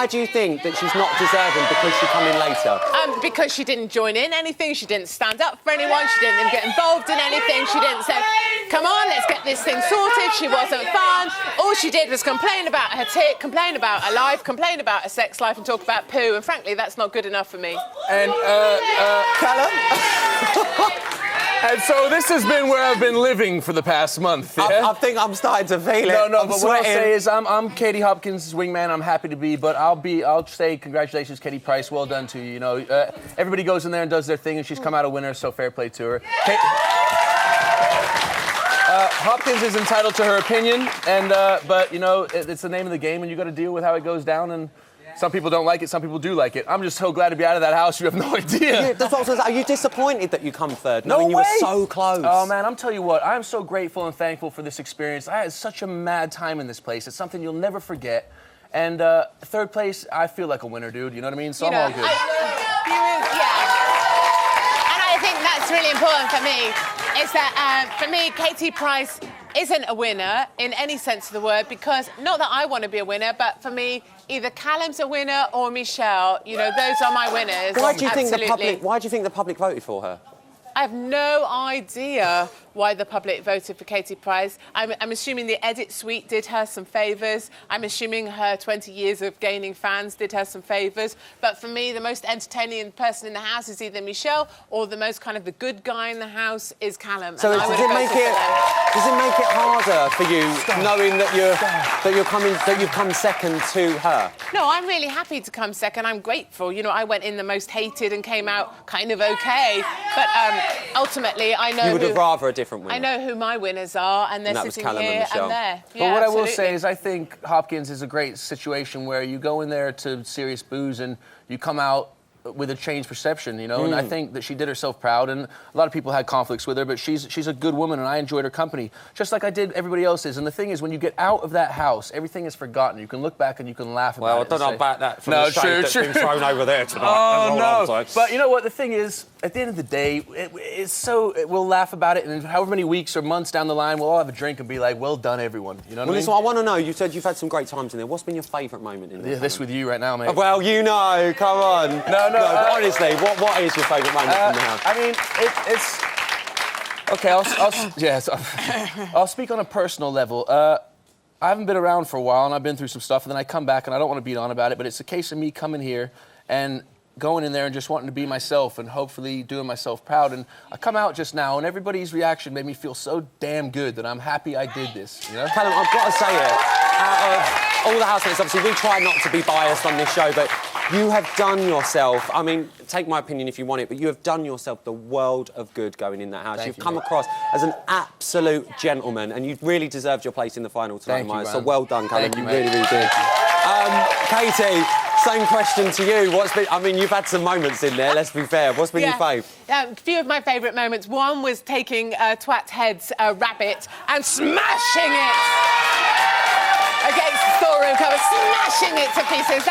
do you think that she's not deserving because she come in later? Because she didn't join in anything, she didn't stand up for anyone, she didn't get involved in anything, she didn't say, come on, let's get this thing sorted, she wasn't fun. All she did was complain about her tit, complain about her life, complain about her sex life and talk about poo, and frankly, that's not good enough for me. And, Callum? And so this has been where I've been living for the past month. Yeah? I think I'm starting to feel it. No, I'm but what I'll sweating. say is I'm Katie Hopkins' wingman. I'm happy to be, but I'll say congratulations, Katie Price. Well done to you. You know, everybody goes in there and does their thing, and she's come out a winner, so fair play to her. Hopkins is entitled to her opinion, and but you know, it's the name of the game, and you got to deal with how it goes down. And some people don't like it, some people do like it. I'm just so glad to be out of that house. You have no idea. Yeah, that's what I was gonna say. Are you disappointed that you come third, No knowing way. you were so close? Oh, man, I'm telling you what, I'm so grateful and thankful for this experience. I had such a mad time in this place. It's something you'll never forget. And third place, I feel like a winner, dude. You know what I mean? So I'm all good. And I think that's really important for me, is that, for me, Katie Price isn't a winner in any sense of the word, because not that I want to be a winner, but for me, either Callum's a winner or Michelle. You know, those are my winners. Why do you think Absolutely. why do you think the public voted for her? I have no idea why the public voted for Katie Price. I'm assuming the edit suite did her some favours. I'm assuming her 20 years of gaining fans did her some favours. But for me, the most entertaining person in the house is either Michelle, or the most kind of the good guy in the house is Callum. So and I does would it have make voted it for them. harder for you knowing that you've come second to her? No, I'm really happy to come second. I'm grateful. You know, I went in the most hated and came out kind of okay. But ultimately, I know You would have rather a different winner. I know who my winners are, and they're And that was sitting Callum and here Michelle. and there. But what I will say is I think Hopkins is a great situation where you go in there to Serious Booze and you come out with a changed perception, you know, and I think that she did herself proud, and a lot of people had conflicts with her, but she's a good woman, and I enjoyed her company, just like I did everybody else's. And the thing is, when you get out of that house, everything is forgotten. You can look back and you can laugh about it. Well, I don't know about that from no, the shade that's been thrown over there tonight. Oh, That's all no. I'm saying. But you know what? The thing is, at the end of the day, we'll laugh about it, and however many weeks or months down the line, we'll all have a drink and be like, well done, everyone. You know what I mean? Listen, I want to know, you said you've had some great times in there. What's been your favourite moment in there? Yeah, this with you right now, mate. Well, you know, come on. No, but honestly, what is your favourite moment in the house? I mean, it's... Okay, I'll speak on a personal level. I haven't been around for a while, and I've been through some stuff, and then I come back, and I don't want to beat on about it, but it's a case of me coming here and going in there and just wanting to be myself and hopefully doing myself proud. And I come out just now, and everybody's reaction made me feel so damn good that I'm happy I did this, you know? Callum, I've got to say it. Out of all the housemates, obviously, we try not to be biased on this show, but you have done yourself, I mean, take my opinion if you want it, but you have done yourself the world of good going in that house. You've come across as an absolute gentleman, and you've really deserved your place in the final tonight, Maya. So well done, Callum. You really, really did. Katie, same question to you. I mean, you've had some moments in there, let's be fair. What's been your fave? A few of my favourite moments. One was taking Twat Head's rabbit and smashing it against the storeroom cover, smashing it to pieces.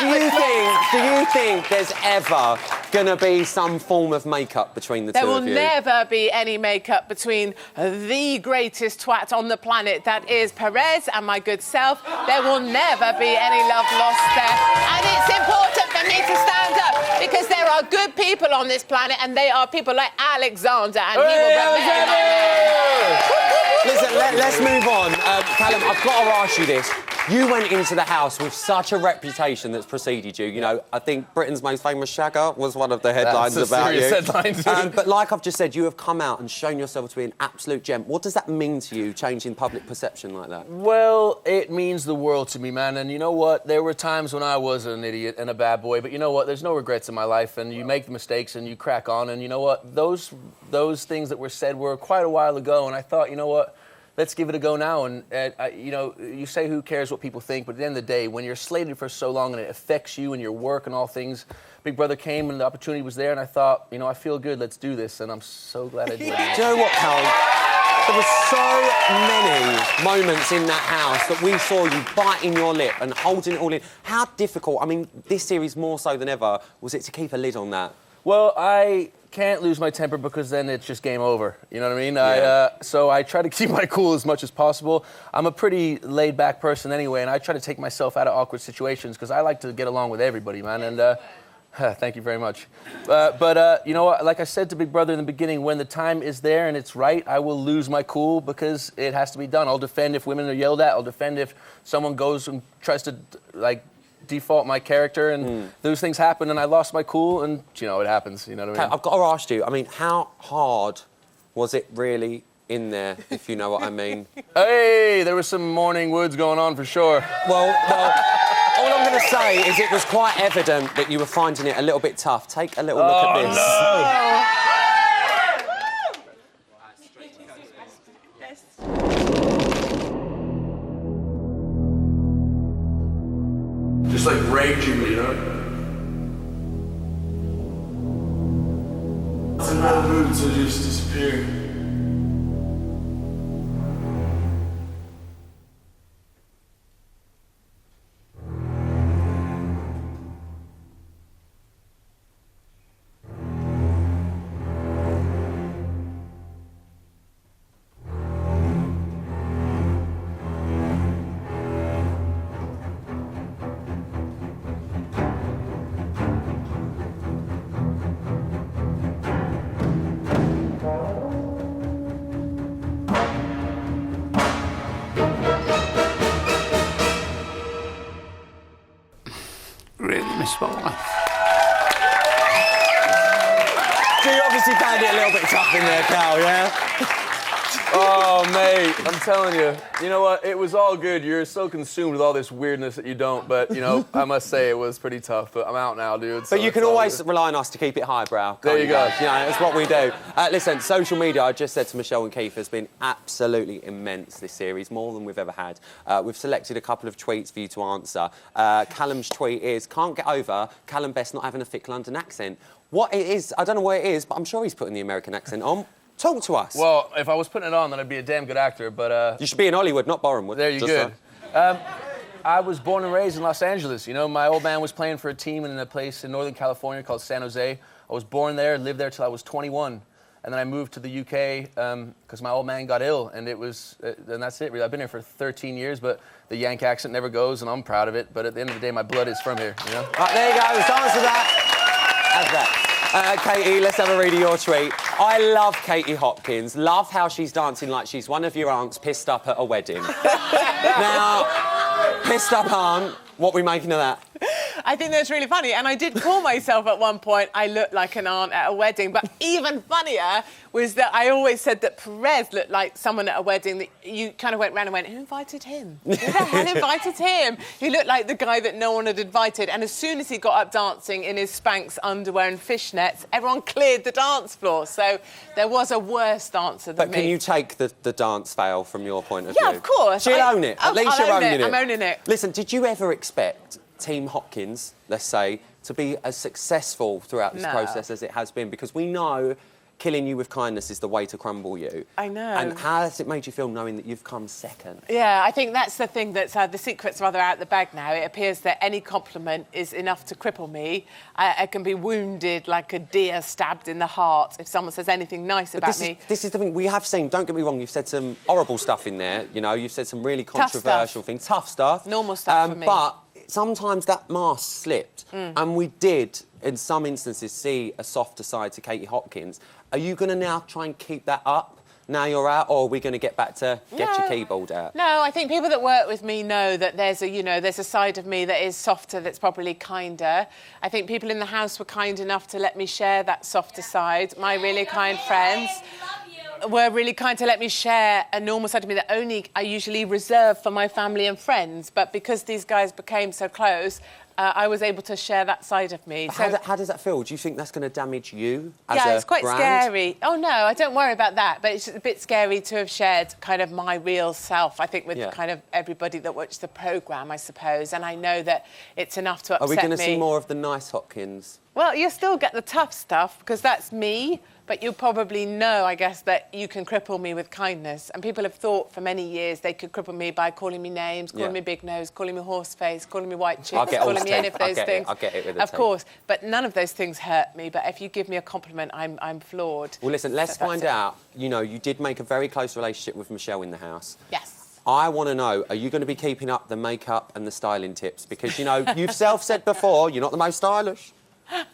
Do you think there's ever gonna be some form of makeup between the two There of you? will never be any makeup between the greatest twat on the planet, that is Perez, and my good self. There will never be any love lost there. And it's important for me to stand up, because there are good people on this planet, and they are people like Alexander, and he will remain. Listen, let's move on. Callum, I've got to ask you this. You went into the house with such a reputation that's preceded you. You know, I think Britain's most famous shagger was one of the headlines That's a about you. serious headline, dude. But like I've just said, you have come out and shown yourself to be an absolute gem. What does that mean to you, changing public perception like that? Well, it means the world to me, man. And you know what? There were times when I was an idiot and a bad boy, but you know what? There's no regrets in my life, and you make the mistakes and you crack on. And you know what? Those things that were said were quite a while ago, and I thought, you know what? Let's give it a go now. And, you know, you say who cares what people think, but at the end of the day, when you're slated for so long and it affects you and your work and all things, Big Brother came and the opportunity was there, and I thought, you know, I feel good, let's do this, and I'm so glad I did it. Do you know what, Carol? There were so many moments in that house that we saw you biting your lip and holding it all in. How difficult, I mean, this series more so than ever, was it to keep a lid on that? Well, I can't lose my temper, because then it's just game over. You know what I mean? Yeah. So I try to keep my cool as much as possible. I'm a pretty laid-back person anyway, and I try to take myself out of awkward situations because I like to get along with everybody, man. And thank you very much. But you know what? Like I said to Big Brother in the beginning, when the time is there and it's right, I will lose my cool because it has to be done. I'll defend if women are yelled at. I'll defend if someone goes and tries to, like, default my character, and those things happen, and I lost my cool, and you know, it happens, you know what I mean? I've got to ask you, I mean, how hard was it really in there, if you know what I mean? Hey, there was some morning woods going on for sure. Well, all I'm going to say is it was quite evident that you were finding it a little bit tough. Take a little look at this. No. Just like raging, you know? It's in that mood to just disappear. really miss my wife. So you obviously found it a little bit tough in there, Cal, yeah? Oh, mate, I'm telling you. You know what? It was all good. You're so consumed with all this weirdness that you don't. But, you know, I must say it was pretty tough. But I'm out now, dude. But you can always rely on us to keep it highbrow. There you go. You know, that's what we do. Listen, social media, I just said to Michelle and Keith, has been absolutely immense this series, more than we've ever had. We've selected a couple of tweets for you to answer. Callum's tweet is, can't get over Callum Best not having a thick London accent. What it is, I don't know what it is, but I'm sure he's putting the American accent on. Talk to us. Well, if I was putting it on, then I'd be a damn good actor, but... You should be in Hollywood, not Bournemouth. There you go. I was born and raised in Los Angeles. You know, my old man was playing for a team in a place in Northern California called San Jose. I was born there, lived there till I was 21. And then I moved to the UK because my old man got ill, and and that's it, really. I've been here for 13 years, but the Yank accent never goes, and I'm proud of it. But at the end of the day, my blood is from here, you know? Right, there you go. Let's answer that. How's that? Katie, let's have a read of your tweet. I love Katie Hopkins. Love how she's dancing like she's one of your aunts pissed up at a wedding. Now, pissed up aunt, what are we making of that? I think that's really funny. And I did call myself at one point, I looked like an aunt at a wedding. But even funnier was that I always said that Perez looked like someone at a wedding that you kind of went round and went, who invited him? Who the hell invited him? He looked like the guy that no one had invited. And as soon as he got up dancing in his Spanx underwear and fishnets, everyone cleared the dance floor. So there was a worse dancer than me. But can you take the dance fail from your point of view? Yeah, of course. She'll own it. At least you're owning it. I'm owning it. Listen, did you ever expect Team Hopkins, let's say, to be as successful throughout this process as it has been? Because we know killing you with kindness is the way to crumble you. I know. And how has it made you feel knowing that you've come second? Yeah, I think that's the thing that's the secret's rather out the bag now. It appears that any compliment is enough to cripple me. I can be wounded like a deer stabbed in the heart if someone says anything nice about me. This is the thing we have seen. Don't get me wrong. You've said some horrible stuff in there. You know, you've said some really controversial things, tough stuff, normal stuff for me. But sometimes that mask slipped, and we did, in some instances, see a softer side to Katie Hopkins. Are you going to now try and keep that up now you're out, or are we going to get back to get your keyboard out? No, I think people that work with me know that there's a side of me that is softer, that's probably kinder. I think people in the house were kind enough to let me share that softer side. My really kind friends were really kind to let me share a normal side of me that only I usually reserve for my family and friends. But because these guys became so close, I was able to share that side of me. How does that feel? Do you think that's going to damage you as yeah, a it's quite brand? scary. Oh, no, I don't worry about that. But it's just a bit scary to have shared kind of my real self, I think, with kind of everybody that watched the programme, I suppose. And I know that it's enough to upset me. Are we going to see more of the nice Hopkins? Well, you'll still get the tough stuff, because that's me. But you'll probably know, I guess, that you can cripple me with kindness. And people have thought for many years they could cripple me by calling me names, calling me big nose, calling me horse face, calling me white chicks, calling me any of those things. I'll get it with the Of course, but none of those things hurt me. But if you give me a compliment, I'm floored. Well, listen, let's find out. You know, you did make a very close relationship with Michelle in the house. Yes. I want to know, are you going to be keeping up the makeup and the styling tips? Because, you know, you've self-said before, you're not the most stylish.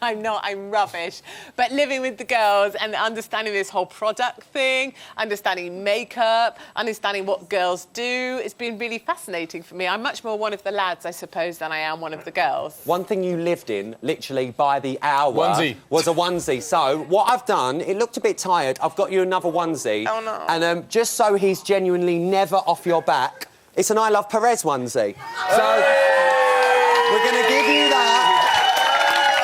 I'm not, I'm rubbish. But living with the girls and understanding this whole product thing, understanding makeup, understanding what girls do, it's been really fascinating for me. I'm much more one of the lads, I suppose, than I am one of the girls. One thing you lived in, literally by the hour, onesie. Was a onesie. So what I've done, it looked a bit tired, I've got you another onesie. Oh, no. And just so he's genuinely never off your back, it's an I Love Perez onesie. So we're going to give you that.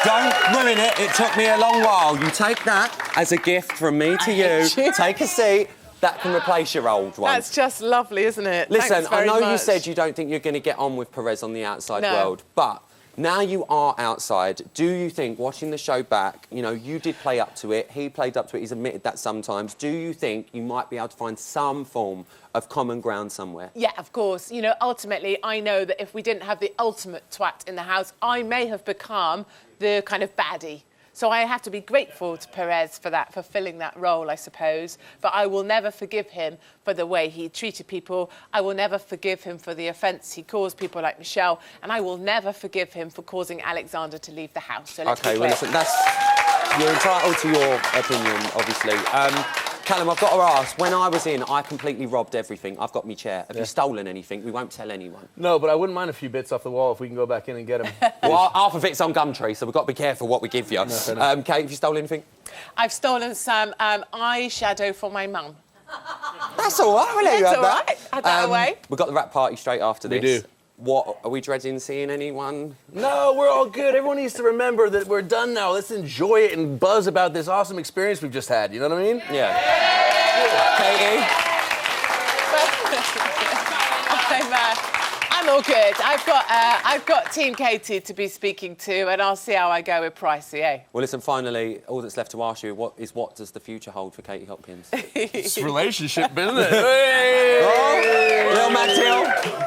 Don't ruin it. It took me a long while. You take that as a gift from me to you. Take a seat. That can replace your old one. That's just lovely, isn't it? Listen, Thanks very I know much. you said you don't think you're going to get on with Perez on the outside No. world, but now you are outside. Do you think, watching the show back, you know, you did play up to it, he played up to it, he's admitted that sometimes. Do you think you might be able to find some form of common ground somewhere? Yeah, of course. You know, ultimately, I know that if we didn't have the ultimate twat in the house, I may have become the kind of baddie. So I have to be grateful to Perez for that, for filling that role, I suppose. But I will never forgive him for the way he treated people. I will never forgive him for the offence he caused people like Michelle. And I will never forgive him for causing Alexander to leave the house. So let's be OK, well, clear. listen, you're entitled to your opinion, obviously. Callum, I've got to ask, when I was in, I completely robbed everything. I've got me chair. Have you stolen anything? We won't tell anyone. No, but I wouldn't mind a few bits off the wall if we can go back in and get them. Well, half of it's on Gumtree, so we've got to be careful what we give you. Kate, have you stolen anything? I've stolen some eyeshadow for my mum. That's all right, we'll let you That's have all that. right. Had that away. We've got the rap party straight after this. We do. What, are we dreading seeing anyone? No, we're all good. Everyone needs to remember that we're done now. Let's enjoy it and buzz about this awesome experience we've just had. You know what I mean? Yeah. Katie? I'm all good. I've got Team Katie to be speaking to, and I'll see how I go with Pricey, eh? Well, listen, finally, all that's left to ask you what does the future hold for Katie Hopkins? It's relationship, isn't it? Hey! Little Matilda.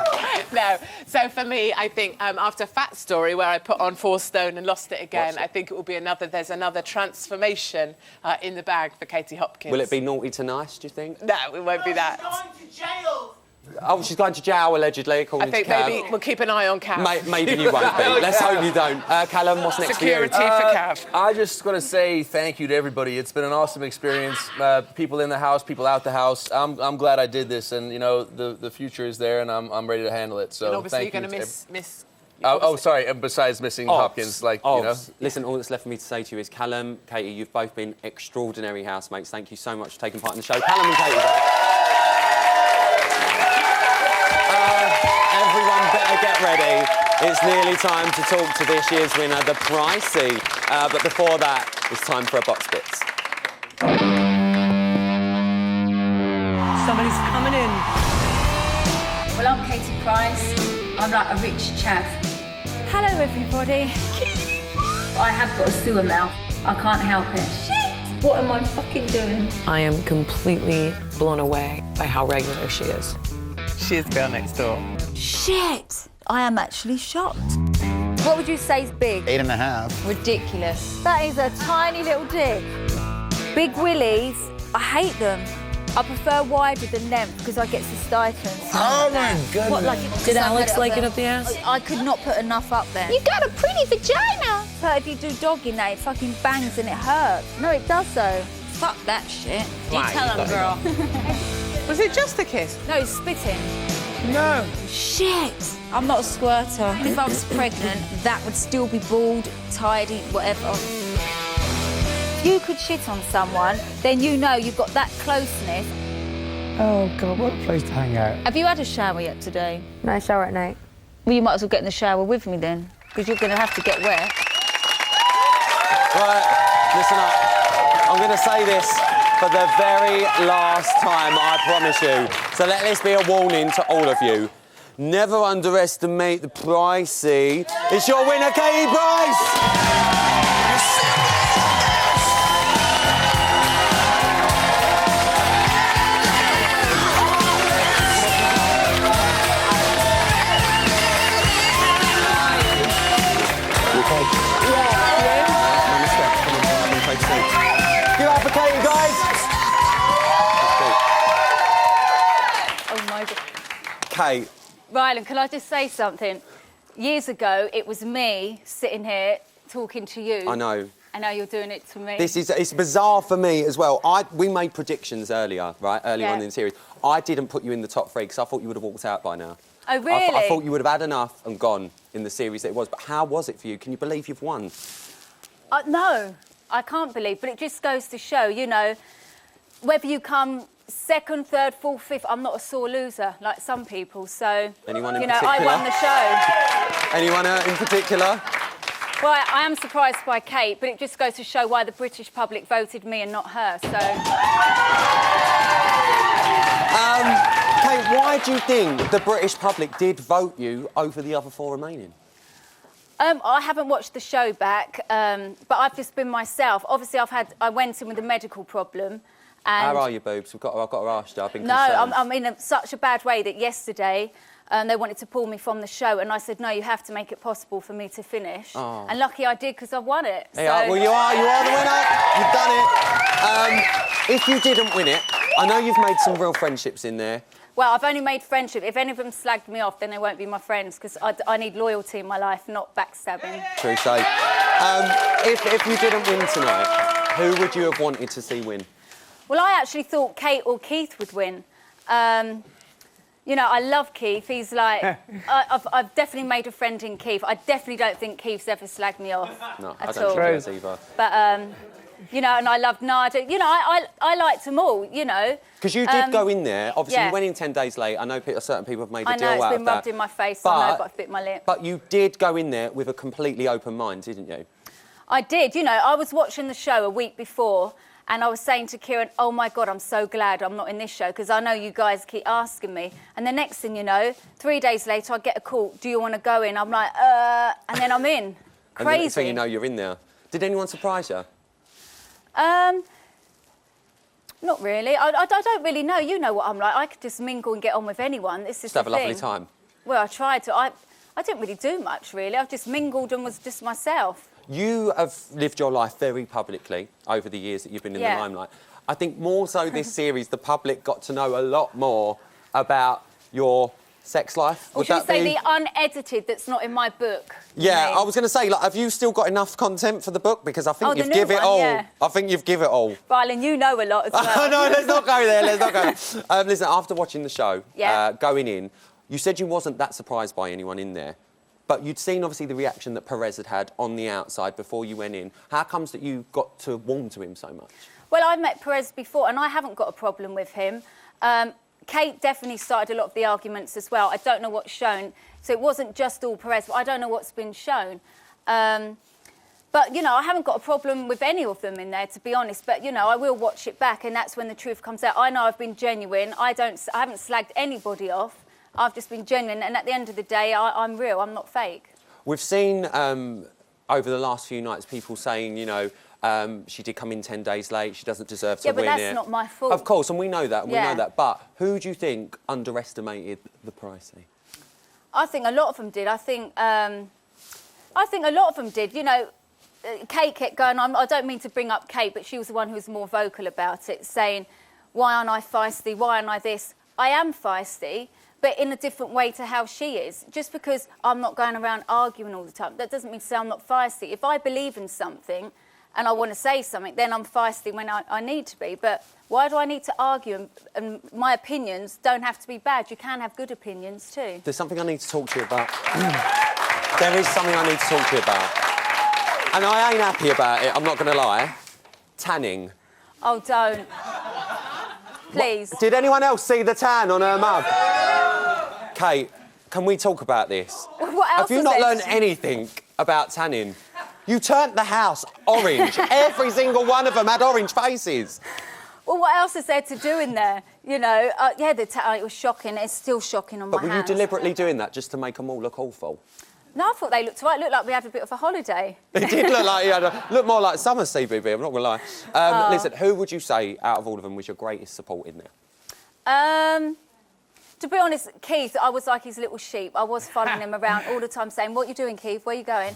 No. So for me, I think after Fat Story, where I put on 4 stone and lost it again, I think it will be there's another transformation in the bag for Katie Hopkins. Will it be naughty to nice, do you think? No, it won't be that. Oh, she's going to jail, allegedly, according I think to Cav. maybe we'll keep an eye on Cav. Maybe you won't be. Let's hope you don't. Callum, what's next Security for you? for Cav. I just want to say thank you to everybody. It's been an awesome experience. People in the house, people out the house. I'm glad I did this, and you know the future is there, and I'm ready to handle it. So And obviously thank you. you're going to miss. Sorry. And besides missing Hopkins, you know. Listen, all that's left for me to say to you is, Callum, Katie, you've both been extraordinary housemates. Thank you so much for taking part in the show. Callum and Katie. Everyone better get ready. It's nearly time to talk to this year's winner, the Pricey. But before that, it's time for a Box Bits. Somebody's coming in. Well, I'm Katie Price. I'm like a rich chav. Hello, everybody. I have got a sewer mouth. I can't help it. Shit! What am I fucking doing? I am completely blown away by how regular she is. She is girl next door. Shit! I am actually shocked. What would you say is big? 8.5. Ridiculous. That is a tiny little dick. Big willies, I hate them. I prefer wider than them because I get cystitis. Oh my goodness. What, like, Did Alex like it up the ass? I could not put enough up there. You got a pretty vagina. But if you do dog in there, it fucking bangs and it hurts. No, it does though. Fuck that shit. You tell them, girl. Was it just a kiss? No, it's spitting. No. Shit. I'm not a squirter. If I was pregnant, that would still be bald, tidy, whatever. If you could shit on someone, then you know you've got that closeness. Oh, God, what a place to hang out. Have you had a shower yet today? No shower at night. Well, you might as well get in the shower with me then, because you're going to have to get wet. Right, listen up. I'm going to say this for the very last time, I promise you. So let this be a warning to all of you. Never underestimate the Pricey. It's your winner, Katie Price! Give it up for Katie, guys! Oh, my God. Kate. Rylan, can I just say something? Years ago, it was me sitting here talking to you. I know. And now you're doing it to me. It's bizarre for me as well. We made predictions earlier, right? Earlier on in the series. I didn't put you in the top 3 because I thought you would have walked out by now. Oh, really? I thought you would have had enough and gone in the series that it was. But how was it for you? Can you believe you've won? No, I can't believe, but it just goes to show, you know, whether you come 2nd, 3rd, 4th, 5th, I'm not a sore loser like some people. So, Anyone in you know, particular? I won the show. Anyone in particular? Well, I am surprised by Kate, but it just goes to show why the British public voted me and not her, so... Kate, why do you think the British public did vote you over the other 4 remaining? I haven't watched the show back, but I've just been myself. Obviously, I went in with a medical problem. And How are you, boobs? I've got to ask you. I've been no, concerned. I'm in such a bad way that yesterday they wanted to pull me from the show, and I said, no, you have to make it possible for me to finish. Oh. And lucky I did, because I won it. Yeah, well, you are the winner. You've done it. If you didn't win it, I know you've made some real friendships in there. Well, I've only made friendship. If any of them slagged me off, then they won't be my friends, because I need loyalty in my life, not backstabbing. True say. If you didn't win tonight, who would you have wanted to see win? Well, I actually thought Kate or Keith would win. You know, I love Keith. He's like, I've definitely made a friend in Keith. I definitely don't think Keith's ever slagged me off No, at I don't all. think he has either. But, you know, and I loved Nadia. You know, I liked them all, you know. Because you did go in there. Obviously, yeah. you went in 10 days late. I know certain people have made a I deal know, it's out been of that. rubbed in my face. So I know, but I've bit my lip. But you did go in there with a completely open mind, didn't you? I did. You know, I was watching the show a week before, and I was saying to Kieran, oh, my God, I'm so glad I'm not in this show, because I know you guys keep asking me. And the next thing you know, 3 days later, I get a call, do you want to go in? I'm like, and then I'm in. Crazy. And the next thing you know, you're in there. Did anyone surprise you? Not really. I don't really know. You know what I'm like. I could just mingle and get on with anyone. This is Just the have a thing. lovely time. Well, I tried to. I didn't really do much, really. I've just mingled and was just myself. You have lived your life very publicly over the years that you've been in the limelight. I think more so this series, the public got to know a lot more about your sex life. Or should we say the unedited that's not in my book? Yeah, I was going to say, like, have you still got enough content for the book? Because I think the you've new give it one, all. yeah. I think you've give it all. Rylan, you know a lot as well. No, let's not go there. Let's not go. Listen, after watching the show, going in, you said you wasn't that surprised by anyone in there. But you'd seen, obviously, the reaction that Perez had on the outside before you went in. How comes that you got to warm to him so much? Well, I've met Perez before, and I haven't got a problem with him. Kate definitely started a lot of the arguments as well. I don't know what's shown. So it wasn't just all Perez, but I don't know what's been shown. But, you know, I haven't got a problem with any of them in there, to be honest. But, you know, I will watch it back, and that's when the truth comes out. I know I've been genuine. I haven't slagged anybody off. I've just been genuine, and at the end of the day, I'm real. I'm not fake. We've seen over the last few nights people saying, you know, she did come in 10 days late. She doesn't deserve to win it. Yeah, but that's not my fault. Of course, and we know that. And Yeah. we know that. But who do you think underestimated the Pricey? I think a lot of them did. I think a lot of them did. You know, Kate kept going on. I don't mean to bring up Kate, but she was the one who was more vocal about it, saying, why aren't I feisty? Why aren't I this? I am feisty, but in a different way to how she is. Just because I'm not going around arguing all the time, that doesn't mean to say I'm not feisty. If I believe in something and I want to say something, then I'm feisty when I need to be. But why do I need to argue? And my opinions don't have to be bad. You can have good opinions too. There's something I need to talk to you about. There is something I need to talk to you about. And I ain't happy about it, I'm not going to lie. Tanning. Oh, don't. Please. Did anyone else see the tan on her mug? Kate, can we talk about this? What else Have you is not there? learned anything about tanning? You turned the house orange. Every single one of them had orange faces. Well, what else is there to do in there? You know, yeah, it was shocking. It's still shocking on But my were house. you deliberately doing that just to make them all look awful? No, I thought they looked right. It looked like we had a bit of a holiday. It did look like you had look more like summer CBB, I'm not going to lie. Listen, who would you say, out of all of them, was your greatest support in there? To be honest, Keith, I was like his little sheep. I was following him around all the time saying, what are you doing, Keith? Where are you going?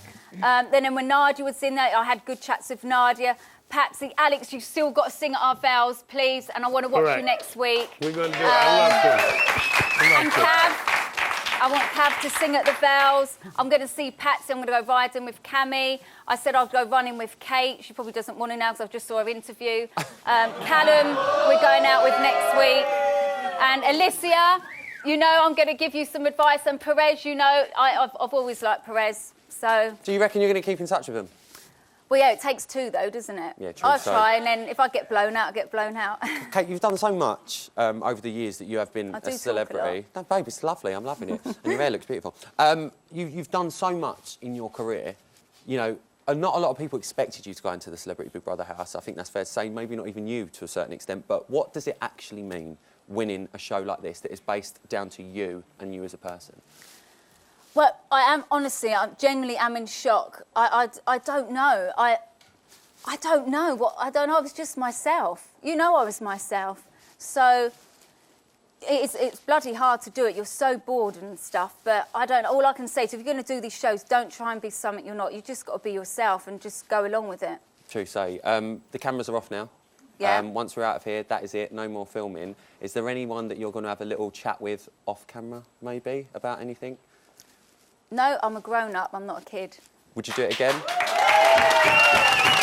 Then when Nadia was in there, I had good chats with Nadia. Patsy, Alex, you've still got to sing at our vows, please, and I want to watch you next week. We're going to do it. I love this. And Cav, I want Cav to sing at the vows. I'm going to see Patsy. I'm going to go riding with Cammy. I said I'd go running with Kate. She probably doesn't want to now because I just saw her interview. Callum, we're going out with next week. And Alicia, you know I'm going to give you some advice. And Perez, you know, I've always liked Perez, so... Do you reckon you're going to keep in touch with him? Well, yeah, it takes two, though, doesn't it? Yeah, true. I'll try, and then if I get blown out, I get blown out. Kate, you've done so much over the years that you have been a celebrity. No, babe, it's lovely. I'm loving it. And your hair looks beautiful. You've done so much in your career. You know, not a lot of people expected you to go into the Celebrity Big Brother house. I think that's fair to say. Maybe not even you to a certain extent. But what does it actually mean, winning a show like this that is based down to you and you as a person? Well, I genuinely am in shock. I don't know. I don't know. I don't know. I was just myself. You know I was myself. So it's bloody hard to do it. You're so bored and stuff. But I don't know. All I can say is if you're going to do these shows, don't try and be something you're not. You just got to be yourself and just go along with it. True say. The cameras are off now. Yeah. Once we're out of here, that is it. No more filming. Is there anyone that you're going to have a little chat with off camera, maybe, about anything? No, I'm a grown-up. I'm not a kid. Would you do it again? Would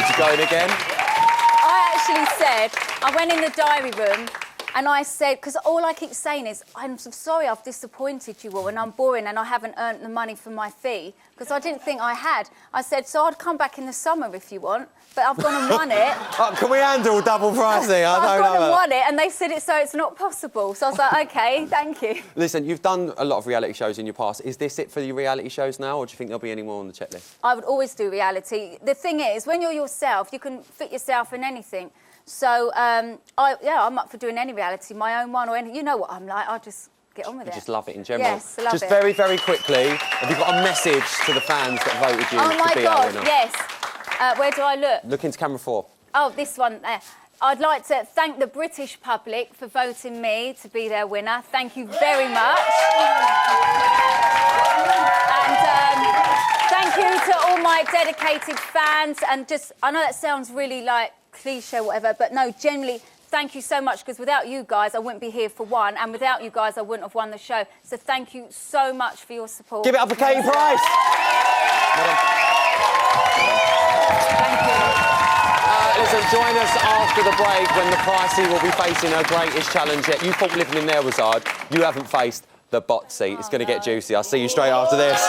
you go in again? I actually said, I went in the diary room and I said, because all I keep saying is, I'm so sorry I've disappointed you all and I'm boring and I haven't earned the money for my fee, because I didn't think I had. I said, so I'd come back in the summer if you want, but I've gone and won it. Can we handle double pricing? I I've don't gone know. and won it, and they said it's not possible. So I was like, OK, thank you. Listen, you've done a lot of reality shows in your past. Is this it for your reality shows now, or do you think there'll be any more on the checklist? I would always do reality. The thing is, when you're yourself, you can fit yourself in anything. So, I'm up for doing any reality, my own one or any... You know what I'm like, I'll just get on with You it. just love it in general. Yes, I love just it. very, very quickly, have you got a message to the fans that voted you Oh to my be our God, winner? yes. Where do I look? Look into camera 4. Oh, this one there. I'd like to thank the British public for voting me to be their winner. Thank you very much. And thank you to all my dedicated fans. And just, I know that sounds really like cliche or whatever, but no, generally, thank you so much, because without you guys, I wouldn't be here for one, and without you guys, I wouldn't have won the show. So thank you so much for your support. Give it up for Katie Price. Listen, join us after the break when the Pricey will be facing her greatest challenge yet. You thought living in there was hard. You haven't faced the bot seat. It's going to get juicy. I'll see you straight after this.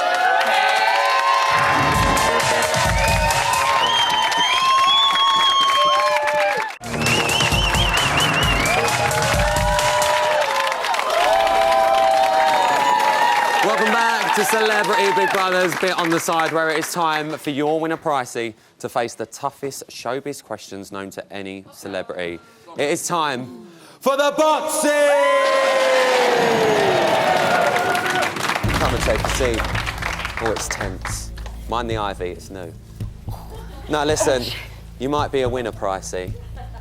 Welcome back to Celebrity Big Brother's bit on the side, where it is time for your winner Pricey to face the toughest showbiz questions known to any celebrity. It is time for the bot seat! Come and take a seat. Oh, it's tense. Mind the ivy, it's new. Now listen, you might be a winner Pricey,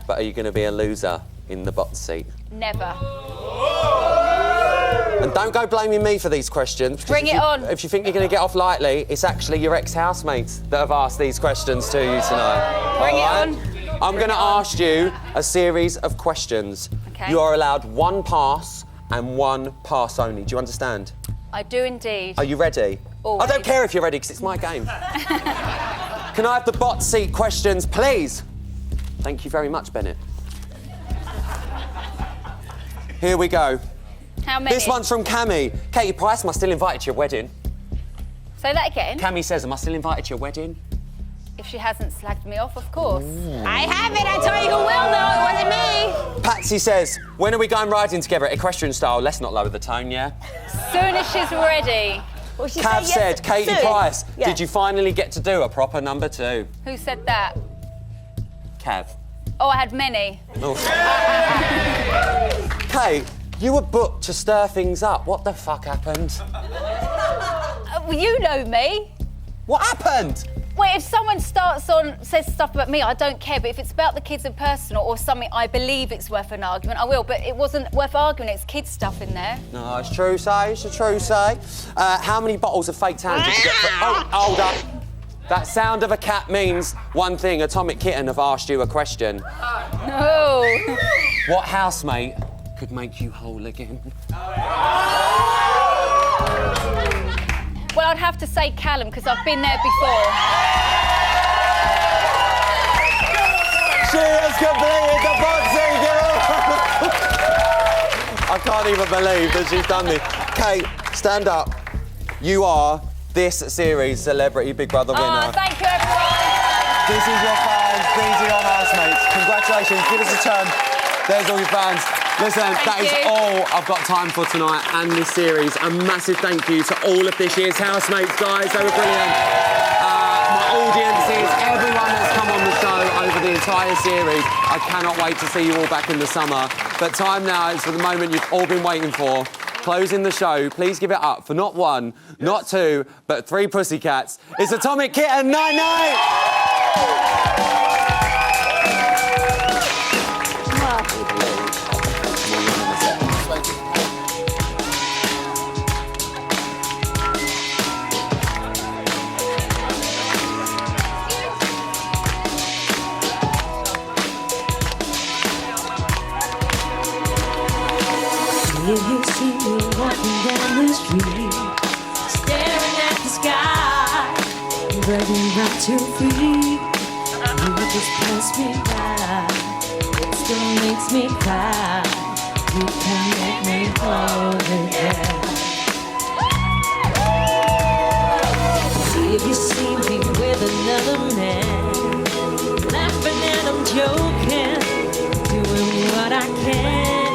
but are you going to be a loser in the bot seat? Never. And don't go blaming me for these questions. Bring it on. If you think you're going to get off lightly, it's actually your ex-housemates that have asked these questions to you tonight. Bring it on. I'm going to ask you a series of questions. Okay. You are allowed one pass and one pass only. Do you understand? I do indeed. Are you ready? Always. I don't care if you're ready, because it's my game. Can I have the bot seat questions, please? Thank you very much, Bennett. Here we go. How many? This one's from Cammy. Katie Price, am I still invited to your wedding? Say that again. Cammy says, am I still invited to your wedding? If she hasn't slagged me off, of course. I haven't. I tell you who will, though. It wasn't me. Patsy says, when are we going riding together? Equestrian style. Let's not lower the tone, yeah? Soon as she's ready. Well, she Cav said, Katie soon. Price, Yeah. did you finally get to do a proper number 2? Who said that? Cav. Oh, I had many. Oh. Kate, you were booked to stir things up. What the fuck happened? Well, you know me. What happened? Well, if someone says stuff about me, I don't care. But if it's about the kids and personal or something I believe it's worth an argument, I will. But it wasn't worth arguing. It's kids stuff in there. No, it's true, say. It's a true, say. How many bottles of fake tan did you get for... Oh, hold up. That sound of a cat means one thing. Atomic Kitten have asked you a question. No. What housemate could make you whole again? Well, I'd have to say Callum, because I've been there before. She has completed the boxing, girl! I can't even believe that she's done this. Kate, stand up. You are this series Celebrity Big Brother winner. Oh, thank you, everyone. This is your fans, these are your housemates. Congratulations, give us a turn. There's all your fans. Listen, that is all I've got time for tonight and this series. A massive thank you to all of this year's housemates, guys. They were brilliant. My audiences, everyone that's come on the show over the entire series. I cannot wait to see you all back in the summer. But time now is for the moment you've all been waiting for. Closing the show, please give it up for not one, not two, but 3 pussycats. It's Atomic Kitten, night-night! You see me walking down the street, staring at the sky, ready not to free. You just pass me by. still makes me cry. You can make me whole again. See if you see me with another man, laughing and I'm joking, doing what I can.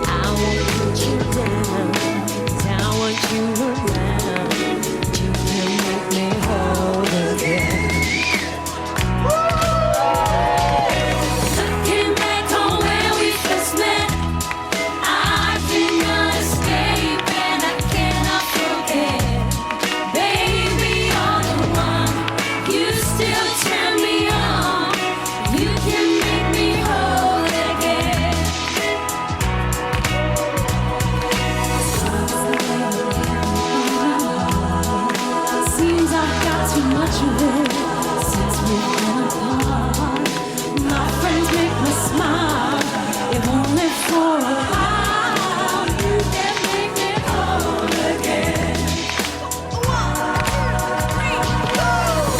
I won't put you down, 'cause I want you around. You can make me whole again. Looking back on where we first met, I cannot escape and I cannot forget. Baby, you're the one. You still turn me on. You can make me whole again. Seems I've got too much of it since we've been apart. My friends make me smile, if only for a while. You can make me whole again.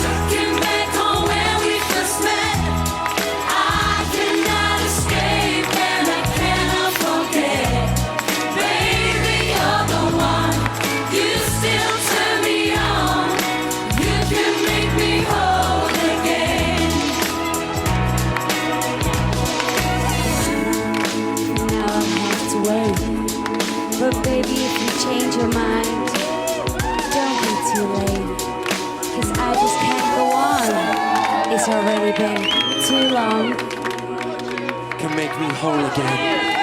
Looking back on where we first met, I cannot escape and I cannot forget. Baby, you're the one. You still turn me on. You can make me whole again. Now I have to wait, but baby, if you change your mind, don't be too late, 'cause I just can't go on. It's already been too long. Can make me whole again.